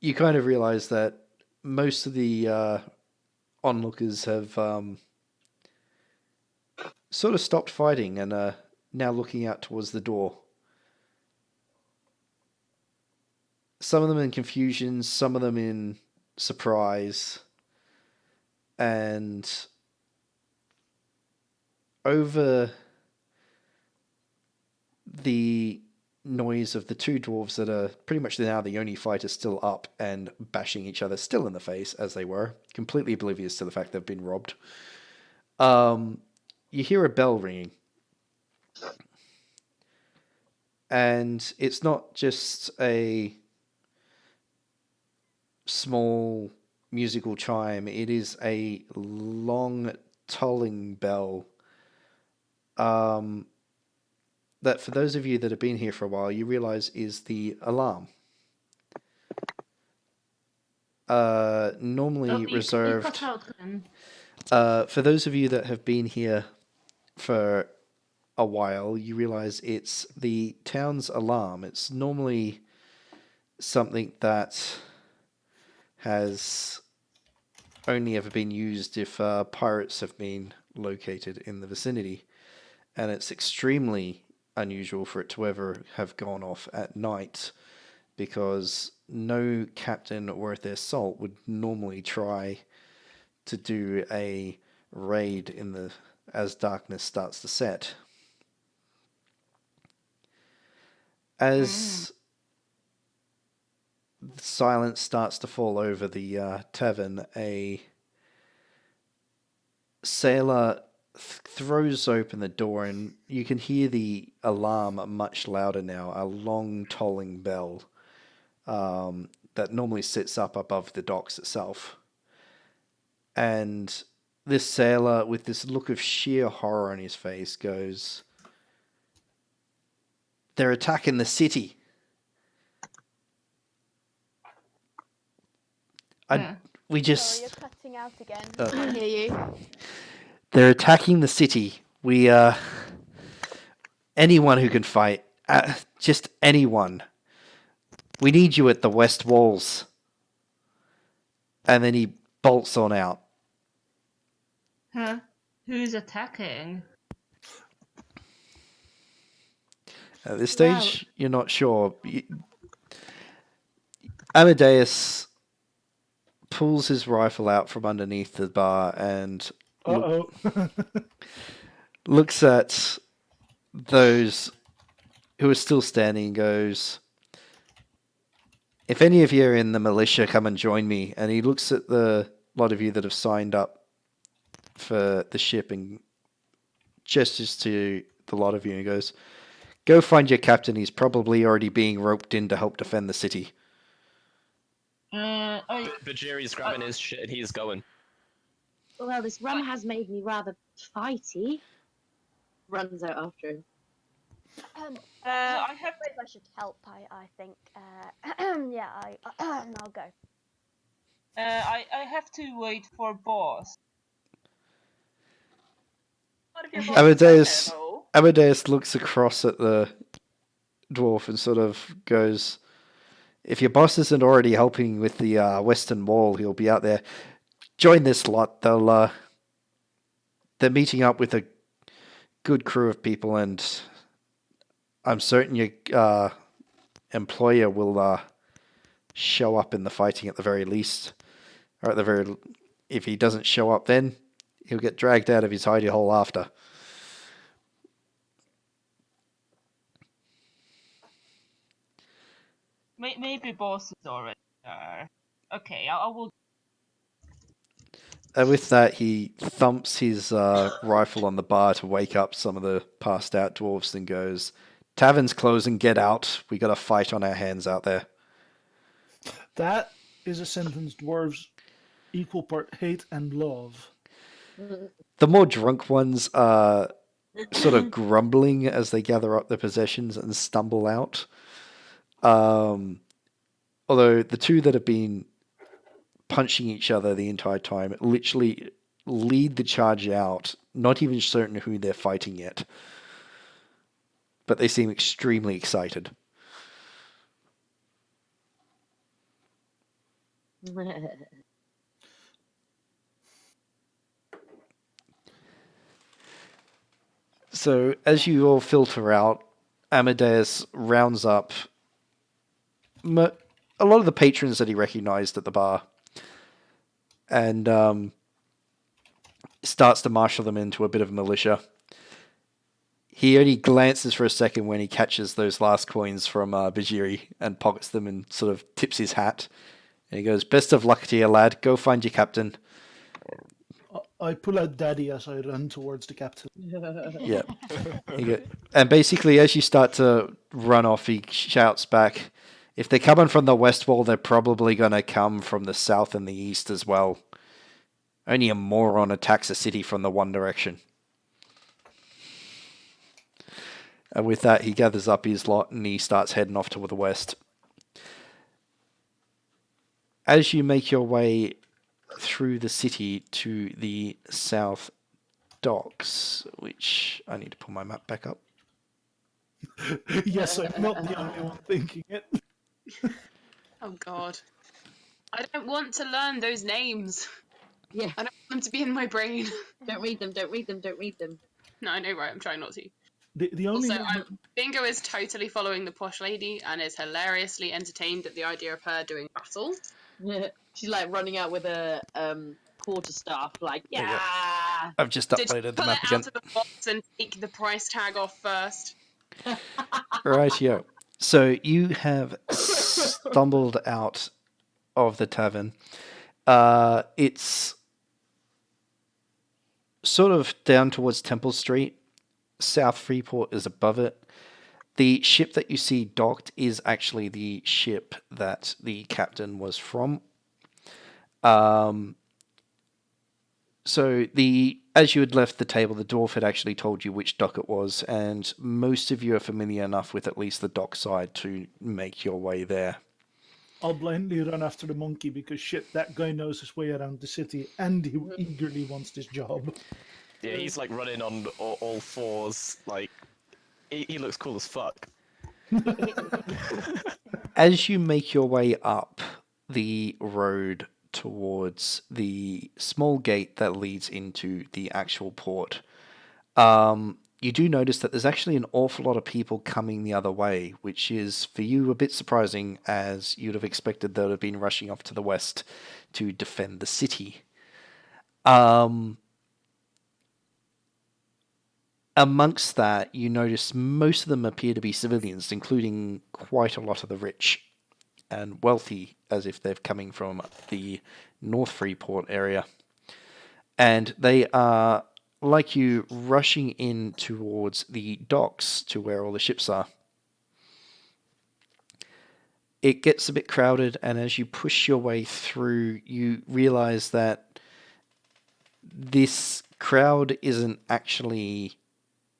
You kind of realize that most of the onlookers have sort of stopped fighting and are now looking out towards the door. Some of them in confusion, some of them in surprise, and over the noise of the two dwarves that are pretty much now the only fighters still up and bashing each other still in the face as they were, completely oblivious to the fact they've been robbed. You hear a bell ringing. And it's not just a small musical chime, it is a long tolling bell. That for those of you that have been here for a while, you realize is the alarm. Normally reserved. For those of you that have been here for a while, you realize it's the town's alarm. It's normally something that has only ever been used if pirates have been located in the vicinity, and it's extremely unusual for it to ever have gone off at night, because no captain worth their salt would normally try to do a raid as darkness starts to set. As silence starts to fall over the tavern, a sailor throws open the door, and you can hear the alarm much louder now, a long tolling bell that normally sits up above the docks itself. And this sailor, with this look of sheer horror on his face, goes, "They're attacking the city." We just... Sorry, you're cutting out again. Oh. I can't hear you. They're attacking the city. We, anyone who can fight, just anyone. We need you at the west walls. And then he bolts on out. Huh? Who's attacking? At this stage, you're not sure. Amadeus pulls his rifle out from underneath the bar and looks at those who are still standing and goes, "If any of you are in the militia, come and join me." And he looks at the lot of you that have signed up for the ship and gestures to the lot of you and goes, "Go find your captain. He's probably already being roped in to help defend the city." Bhajiri's grabbing his shit and he's going. Well, this rum has made me rather fighty. Runs out after him. I have. I should help. I think. Yeah, I'll go. I have to wait for boss. What if your boss is Amadeus looks across at the dwarf and sort of goes, "If your boss isn't already helping with the western wall, he'll be out there. Join this lot. They're meeting up with a good crew of people, and I'm certain your employer will show up in the fighting at the very least, or at the very. If he doesn't show up, then he'll get dragged out of his hidey hole after." Maybe boss is already there. Okay, I will. And with that, he thumps his rifle on the bar to wake up some of the passed out dwarves and goes, "Tavern's closing, get out. We got a fight on our hands out there." That is a sentence dwarves equal part hate and love. The more drunk ones are sort of grumbling as they gather up their possessions and stumble out. Although the two that have been punching each other the entire time literally lead the charge out, not even certain who they're fighting yet. But they seem extremely excited. So as you all filter out, Amadeus rounds up a lot of the patrons that he recognized at the bar. and starts to marshal them into a bit of militia. He only glances for a second when he catches those last coins from Bhajiri and pockets them and sort of tips his hat. And he goes, "Best of luck to you, lad. Go find your captain." I pull out Daddy as I run towards the captain. Yeah. And basically, as you start to run off, he shouts back, "If they're coming from the west wall, they're probably going to come from the south and the east as well. Only a moron attacks a city from the one direction." And with that, he gathers up his lot and he starts heading off to the west. As you make your way through the city to the south docks, which I need to pull my map back up. Yes, I'm not the only one thinking it. Oh god. I don't want to learn those names. Yeah. I don't want them to be in my brain. Don't read them. Don't read them. Don't read them. No, I know, right? I'm trying not to. The only Also, one Bingo is totally following the posh lady and is hilariously entertained at the idea of her doing battle. Yeah. She's like running out with a quarterstaff, like, There you go. yeah. I've just Did uploaded the pull map it again. out of the box and take the price tag off first. Rightio. So you have stumbled out of the tavern. It's sort of down towards Temple Street. South Freeport is above it. The ship that you see docked is actually the ship that the captain was from. So as you had left the table, the dwarf had actually told you which dock it was, and most of you are familiar enough with at least the dock side to make your way there. I'll blindly run after the monkey because shit, that guy knows his way around the city and he eagerly wants this job. Yeah, he's like running on all fours. Like, he looks cool as fuck. As you make your way up the road towards the small gate that leads into the actual port, you do notice that there's actually an awful lot of people coming the other way, which is for you a bit surprising, as you'd have expected they would have been rushing off to the west to defend the city. Amongst that, you notice most of them appear to be civilians, including quite a lot of the rich and wealthy, as if they're coming from the North Freeport area. And they are, like you, rushing in towards the docks to where all the ships are. It gets a bit crowded, and as you push your way through, you realize that this crowd isn't actually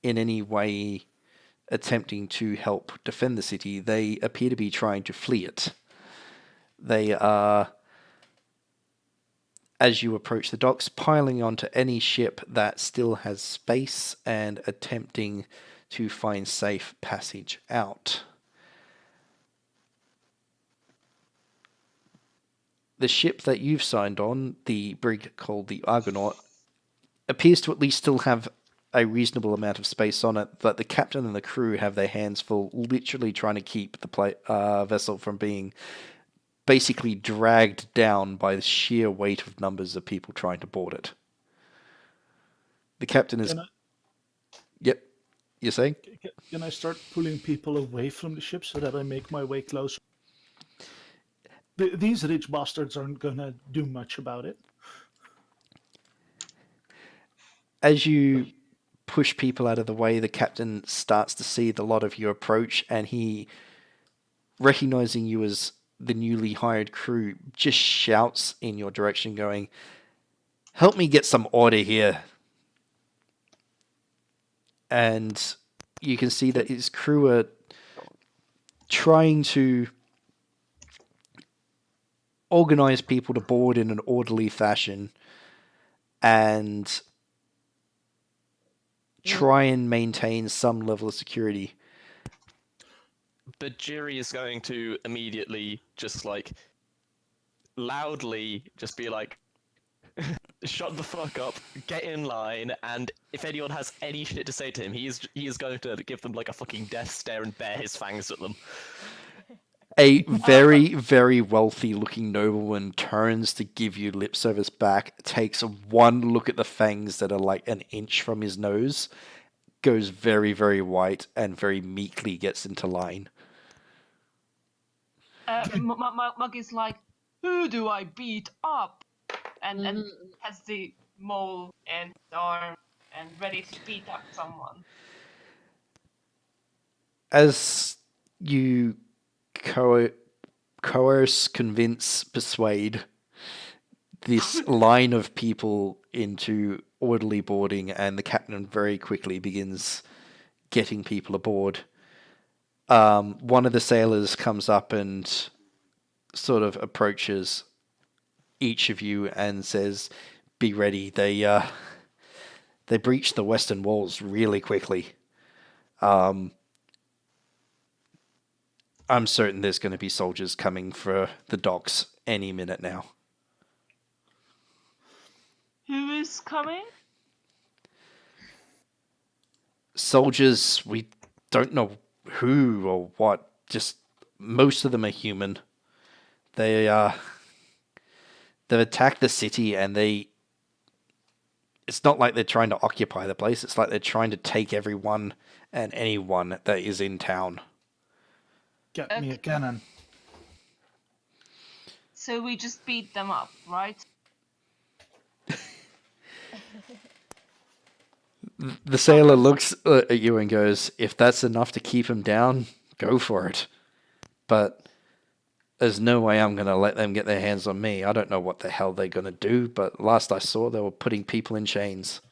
in any way attempting to help defend the city. They appear to be trying to flee it. They are, as you approach the docks, piling onto any ship that still has space and attempting to find safe passage out. The ship that you've signed on, the brig called the Argonaut, appears to at least still have a reasonable amount of space on it, but the captain and the crew have their hands full, literally trying to keep the vessel from being basically dragged down by the sheer weight of numbers of people trying to board it. The captain is... Yep, you're saying? Can I start pulling people away from the ship so that I make my way closer? These rich bastards aren't gonna do much about it. As you push people out of the way, the captain starts to see the lot of you approach, and he, recognizing you as the newly hired crew, just shouts in your direction going, "Help me get some order here." And you can see that his crew are trying to organize people to board in an orderly fashion and try and maintain some level of security. Bhajiri is going to immediately just like loudly just be like, shut the fuck up, get in line, and if anyone has any shit to say to him, he is going to give them like a fucking death stare and bare his fangs at them. A very, very wealthy-looking nobleman turns to give you lip service back, takes one look at the fangs that are like an inch from his nose, goes very, very white, and very meekly gets into line. Mug is like, who do I beat up? And has the mole and his arm and ready to beat up someone. As you coerce, convince, persuade this line of people into orderly boarding, and the captain very quickly begins getting people aboard. One of the sailors comes up and sort of approaches each of you and says, "Be ready. They breached the western walls really quickly. I'm certain there's going to be soldiers coming for the docks any minute now." Who is coming? Soldiers, we don't know who or what, just most of them are human. They've attacked the city, and it's not like they're trying to occupy the place, it's like they're trying to take everyone and anyone that is in town. Get me a cannon. So we just beat them up, right? The sailor looks at you and goes, "If that's enough to keep him down, go for it. But there's no way I'm going to let them get their hands on me. I don't know what the hell they're going to do, but last I saw, they were putting people in chains."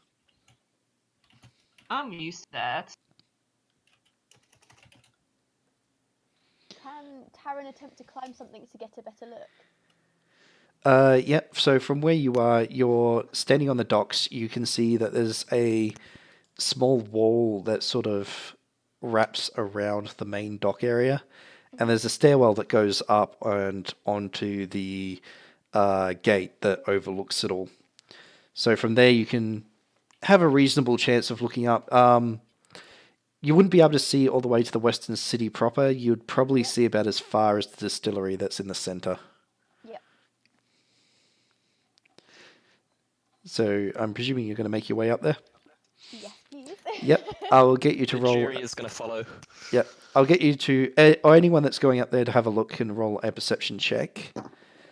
I'm used to that. Can Tarin attempt to climb something to get a better look? Yep, so from where you are, you're standing on the docks. You can see that there's a small wall that sort of wraps around the main dock area, and there's a stairwell that goes up and onto the gate that overlooks it all. So from there you can have a reasonable chance of looking up. You wouldn't be able to see all the way to the western city proper. You'd probably see about as far as the distillery that's in the center. Yep. So I'm presuming you're going to make your way up there? Yes, please. Yep, I'll get you to roll. Bhajiri is going to follow. Yep, I'll get you to, or anyone that's going up there to have a look can roll a perception check.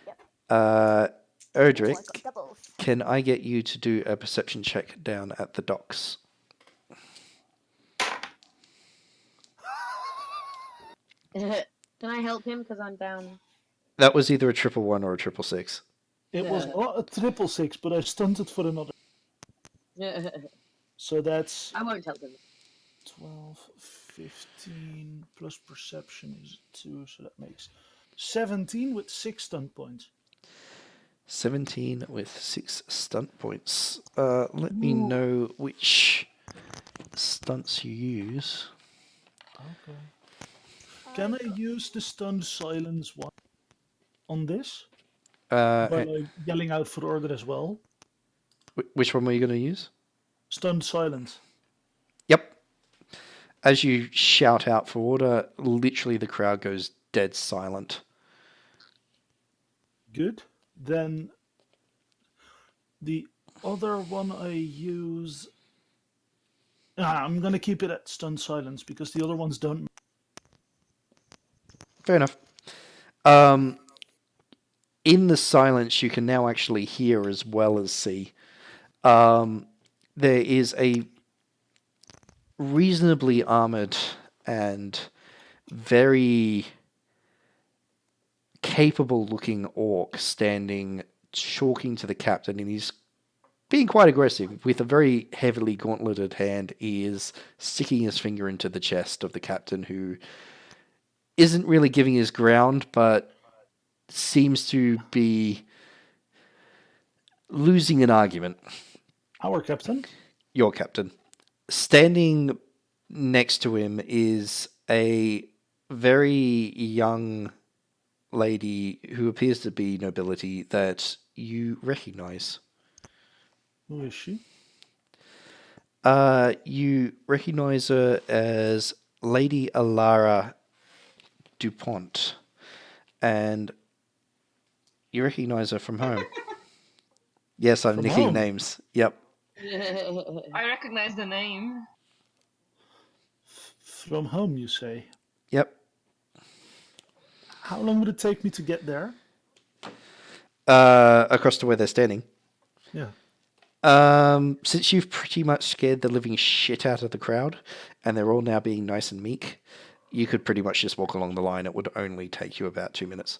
Yep. Edric, Oh, I got doubles. can I get you to do a perception check down at the docks? Can I help him? Because I'm down. That was either a 111 or a 666. It was not a 666, but I stunted for another. So that's I won't help him. 12, 15 plus perception is 2, so that makes 17 with 6 stunt points. 17 with 6 stunt points. Let me know which stunts you use. Okay. Can I use the stunned silence one on this? By like yelling out for order as well? Which one were you going to use? Stunned silence. Yep. As you shout out for order, literally the crowd goes dead silent. Good. Then the other one I use... I'm going to keep it at stunned silence because the other ones don't. Fair enough. In the silence, you can now actually hear as well as see. There is a reasonably armored and very capable-looking orc standing, talking to the captain, and he's being quite aggressive. With a very heavily gauntleted hand, he is sticking his finger into the chest of the captain, who isn't really giving his ground, but seems to be losing an argument. Our captain? Your captain. Standing next to him is a very young lady who appears to be nobility that you recognize. Who is she? You recognize her as Lady Alara DuPont. and you recognize her from home. Yes, I'm From nicking home? names. Yep. I recognize the name. From home, you say? Yep. How long would it take me to get there? Across to where they're standing. Yeah. Since you've pretty much scared the living shit out of the crowd, and they're all now being nice and meek, you could pretty much just walk along the line. It would only take you about 2 minutes.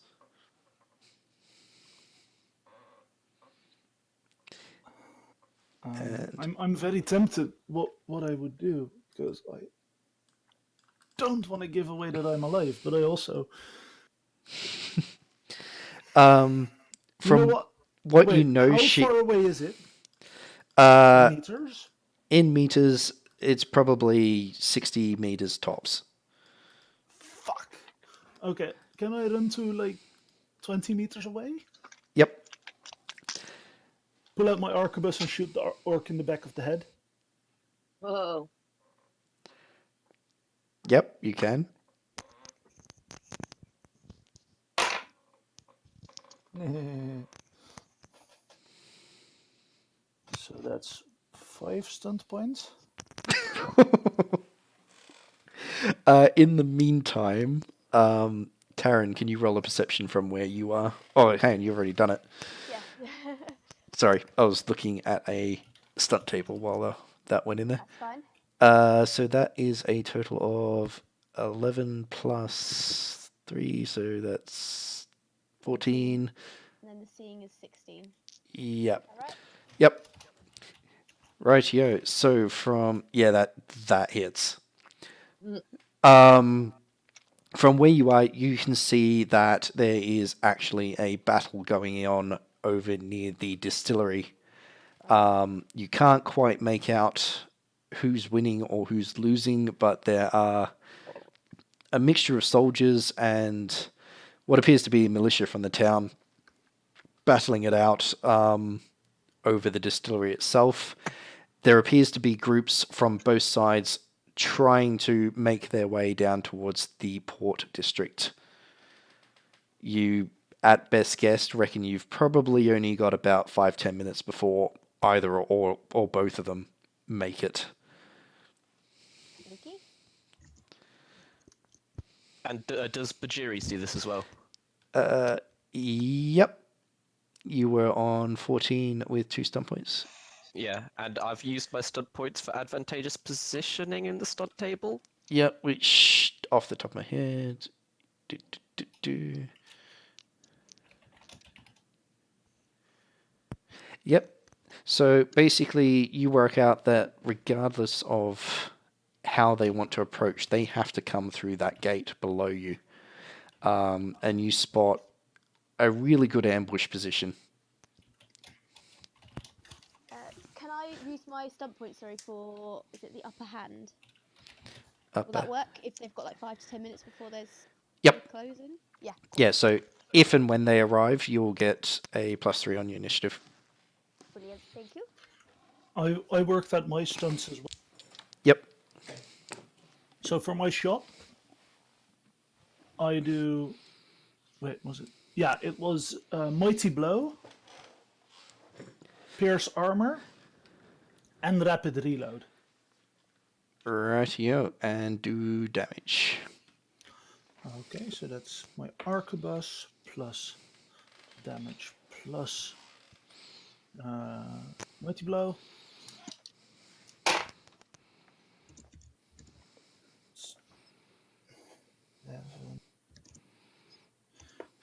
I'm very tempted what I would do, because I don't want to give away that I'm alive, but I also From you know what? what Wait, you know, how she far away is it? Meters? in meters, it's probably 60 meters tops. Fuck. Okay, can I run to like 20 meters away? Yep. Pull out my arquebus and shoot the orc in the back of the head. Whoa. Yep, you can. So that's 5 stunt points. In the meantime, Tarin, can you roll a perception from where you are? Oh, hang on, you've already done it. Yeah. Sorry, I was looking at a stunt table while that went in there. That's fine. So that is a total of 11 plus 3, so that's 14. And then the seeing is 16. Yep. All right. Yep. Rightio. So from that hits. From where you are, you can see that there is actually a battle going on over near the distillery. You can't quite make out who's winning or who's losing, but there are a mixture of soldiers and what appears to be militia from the town battling it out over the distillery itself. There appears to be groups from both sides trying to make their way down towards the port district. You, at best guess, reckon you've probably only got about 5-10 minutes before either or both of them make it. Vicky? And does Bhajiri see this as well? Yep. You were on 14 with 2 stunt points. Yeah, and I've used my stunt points for advantageous positioning in the stunt table. Yep, which, off the top of my head... Yep. So basically, you work out that regardless of how they want to approach, they have to come through that gate below you. And you spot a really good ambush position. Can I use my stunt point, for, is it the upper hand? Up Will there. that work if they've got like 5 to 10 minutes before there's Yep. closing? Yeah. Yeah, so if and when they arrive, you'll get a +3 on your initiative. Brilliant, thank you. I worked out my stunts as well. Yep. So for my shot, I do... Wait, was it? Yeah, it was Mighty Blow, Pierce Armor, and Rapid Reload. Rightio, and do damage. Okay, so that's my arquebus plus damage plus Mighty Blow.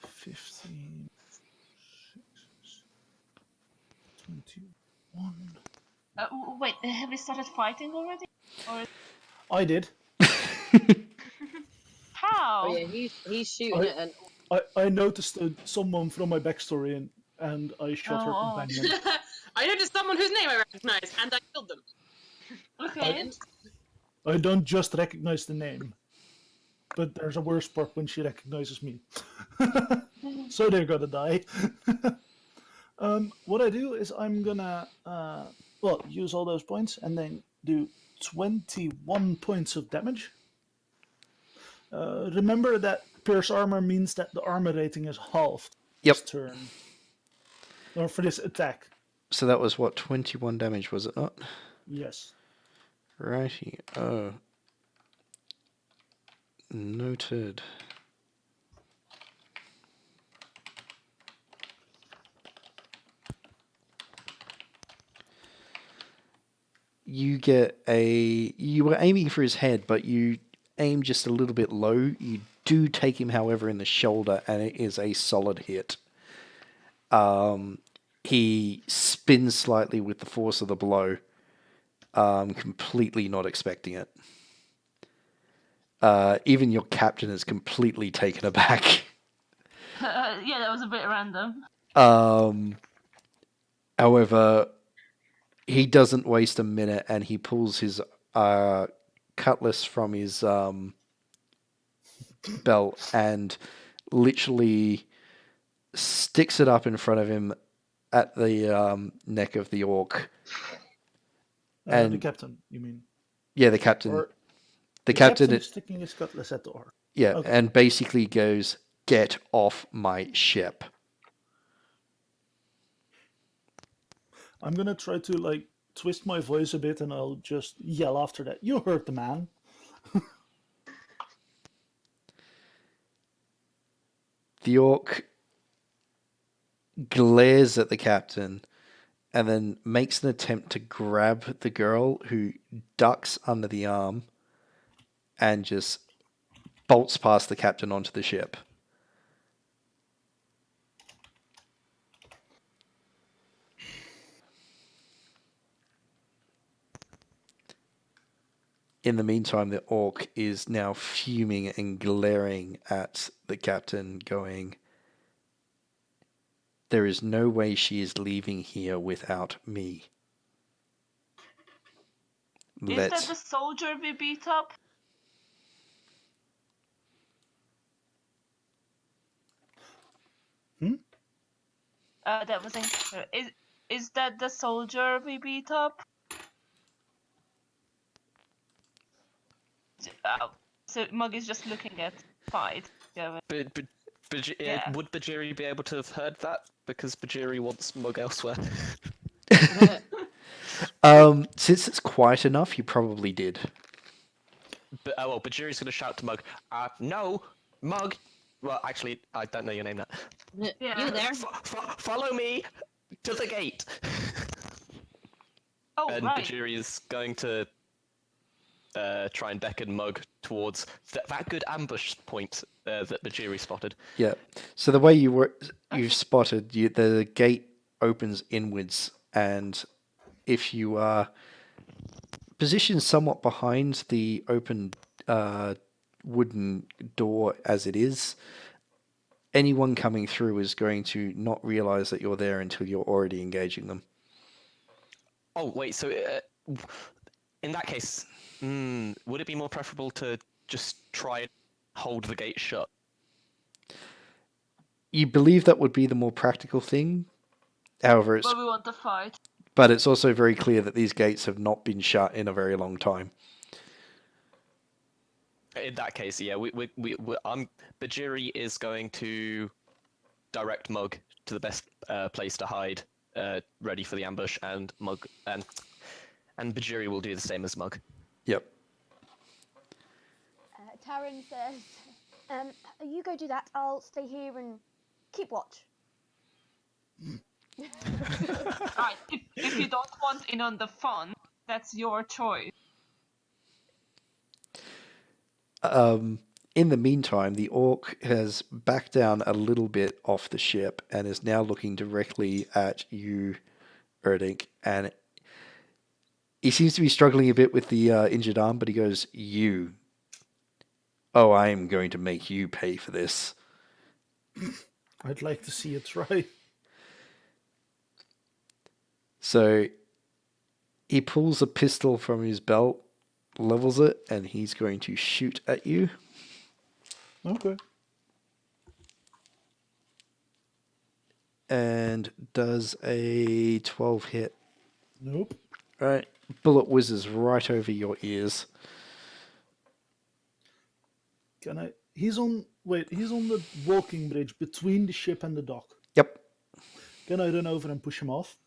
15, 21. Wait, have we started fighting already? Or I did. how? Oh yeah, he's shooting it, and I noticed someone from my backstory and I shot her Oh. companion. I noticed someone whose name I recognize, and I killed them. Okay. I don't just recognize the name, but there's a worse part when she recognizes me. So they're gonna die. What I do is I'm gonna use all those points and then do 21 points of damage. Remember that pierce armor means that the armor rating is halved Yep. this turn. Or for this attack. So that was what, 21 damage, was it not? Yes. Righty. Oh. Noted. You were aiming for his head, but you aim just a little bit low. You do take him, however, in the shoulder, and it is a solid hit. He spins slightly with the force of the blow, completely not expecting it. Even your captain is completely taken aback. Yeah, that was a bit random. However, he doesn't waste a minute, and he pulls his cutlass from his belt and literally sticks it up in front of him at the neck of the orc. The captain, you mean? Yeah, the captain. Or the captain is sticking his cutlass at the orc. Yeah, Okay. and basically goes, "Get off my ship." I'm gonna try to twist my voice a bit, and I'll just yell after that. You heard the man. The orc glares at the captain and then makes an attempt to grab the girl, who ducks under the arm and just bolts past the captain onto the ship. In the meantime, the orc is now fuming and glaring at the captain, going, "There is no way she is leaving here without me." Is that the soldier we beat up? That was is that the soldier we beat up? So Mug is just looking at fight going. Yeah. Would Bhajiri be able to have heard that? Because Bhajiri wants Mug elsewhere. Since it's quiet enough, you probably did. But Bhajiri's going to shout to Mug, "No, Mug." Well, actually, I don't know your name now. Yeah. You there? Follow me to the gate. Oh, And right. Bhajiri is going to try and beckon Mug towards that good ambush point that Bhajiri spotted. Yeah. So the way you've spotted, the gate opens inwards, and if you are positioned somewhat behind the open wooden door as it is, anyone coming through is going to not realize that you're there until you're already engaging them. Oh, wait, so in that case, would it be more preferable to just try and hold the gate shut? You believe that would be the more practical thing. However, But we want to fight. But it's also very clear that these gates have not been shut in a very long time. In that case, yeah, Bhajiri is going to direct Mug to the best place to hide, ready for the ambush, and Mug and Bhajiri will do the same as Mug. Yep. Tarin says, "You go do that. I'll stay here and keep watch." Right, if you don't want in on the fun, that's your choice. In the meantime, the orc has backed down a little bit off the ship and is now looking directly at you, Edric, and he seems to be struggling a bit with the injured arm, but he goes, "You. Oh, I am going to make you pay for this." I'd like to see you try. So he pulls a pistol from his belt, levels it, and he's going to shoot at you. Okay. And does a 12 hit. Nope. Right. Bullet whizzes right over your ears. Can I? He's on Wait, he's on the walking bridge between the ship and the dock. Yep. Can I run over and push him off?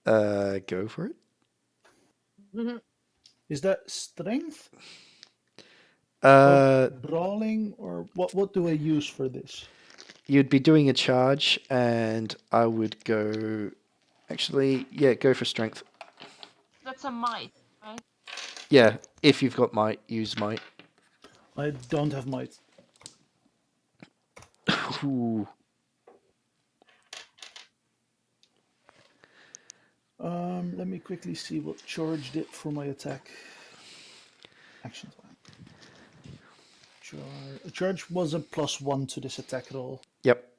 Go for it. Is that strength? Brawling? Or what do I use for this? You'd be doing a charge, and I would go... Actually, yeah, go for strength. That's a might, right? Yeah, if you've got might, use might. I don't have might. Ooh. Let me quickly see what charge did for my attack. Action time. Charge was a +1 to this attack roll. Yep.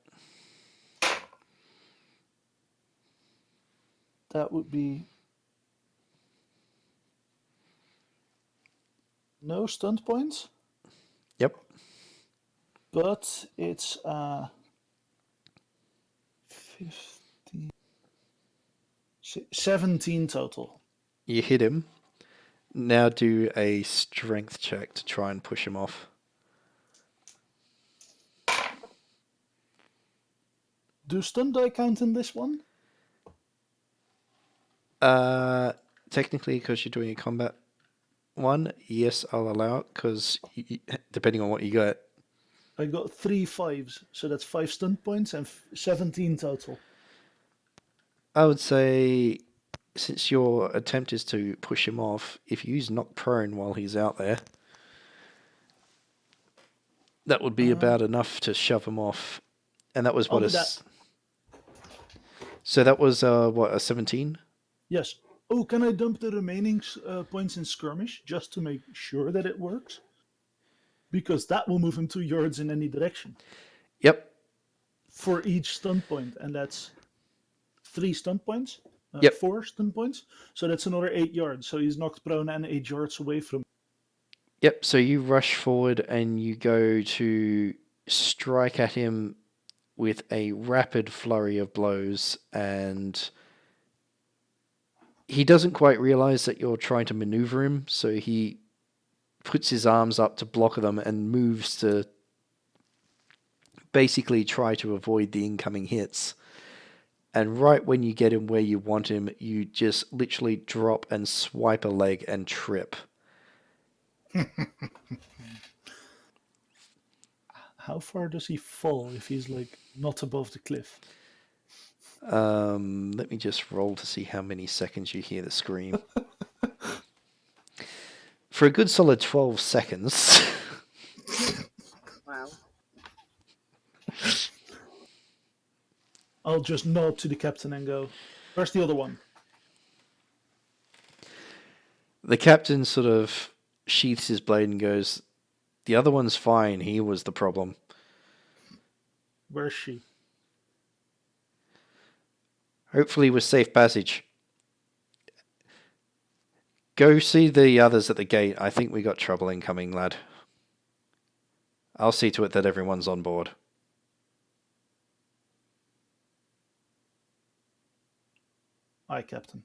That would be no stunt points, Yep. but it's 15, 17 total. You hit him. Now do a strength check to try and push him off. Do stun die count in this one? Technically, because you're doing a combat one, yes, I'll allow it, because depending on what you get. I got 3 5s, so that's 5 stun points and 17 total. I would say, since your attempt is to push him off, if you use knock prone while he's out there, that would be about enough to shove him off. And that was what So that was what, a 17? Yes. Oh, can I dump the remaining points in skirmish just to make sure that it works? Because that will move him 2 yards in any direction. Yep. For each stun point, and that's 3 stun points. Yep. 4 stun points. So that's another 8 yards. So he's knocked prone and 8 yards away from. Yep. So you rush forward and you go to strike at him with a rapid flurry of blows, and he doesn't quite realize that you're trying to maneuver him, so he puts his arms up to block them and moves to basically try to avoid the incoming hits. And right when you get him where you want him, you just literally drop and swipe a leg and trip. How far does he fall if he's like not above the cliff? Let me just roll to see how many seconds you hear the scream. For a good solid 12 seconds. Wow. I'll just nod to the captain and go, "Where's the other one?" The captain sort of sheaths his blade and goes, "The other one's fine. He was the problem." Where's she? Hopefully with safe passage. Go see the others at the gate. I think we got trouble incoming, lad. I'll see to it that everyone's on board. Aye, Captain.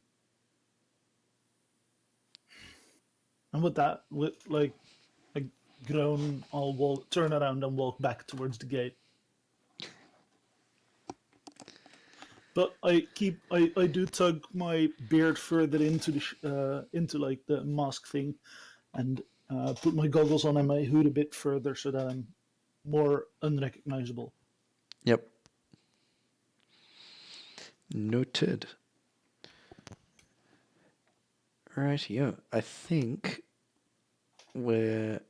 And with that, with like a groan, I'll turn around and walk back towards the gate. But I do tug my beard further into the into like the mask thing, and put my goggles on and my hood a bit further so that I'm more unrecognizable. Yep. Noted. Right, yeah. I think we're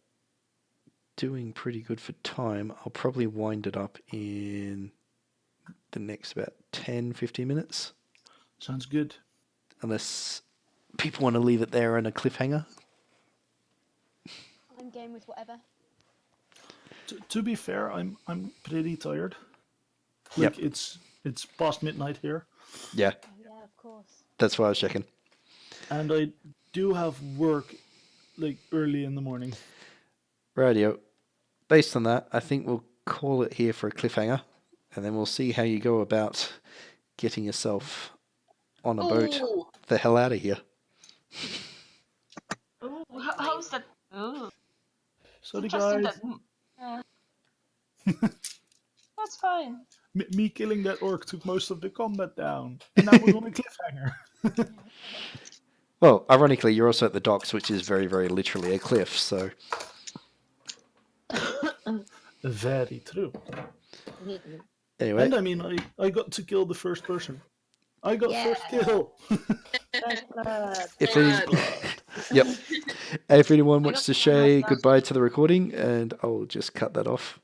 doing pretty good for time. I'll probably wind it up in the next about 10-15 minutes. Sounds good. Unless people want to leave it there on a cliffhanger. I'm game with whatever. To be fair, I'm pretty tired. Like Yep. it's past midnight here, Yeah, Oh, yeah, of course. that's what I was checking. and I do have work like early in the morning. Radio. Based on that, I think we'll call it here for a cliffhanger, and then we'll see how you go about getting yourself on a boat Ooh. the hell out of here. Ooh, how's that Ooh, So the interesting guys, that. That's fine. me killing that orc took most of the combat down, and that was on a cliffhanger. Well, ironically, you're also at the docks, which is very, very literally a cliff. So Very true. anyway, And I mean, I got to kill the first person. I got first Yeah. kill. First blood. if any, yep, if anyone I wants got to to say last goodbye to the recording, and I'll just cut that off.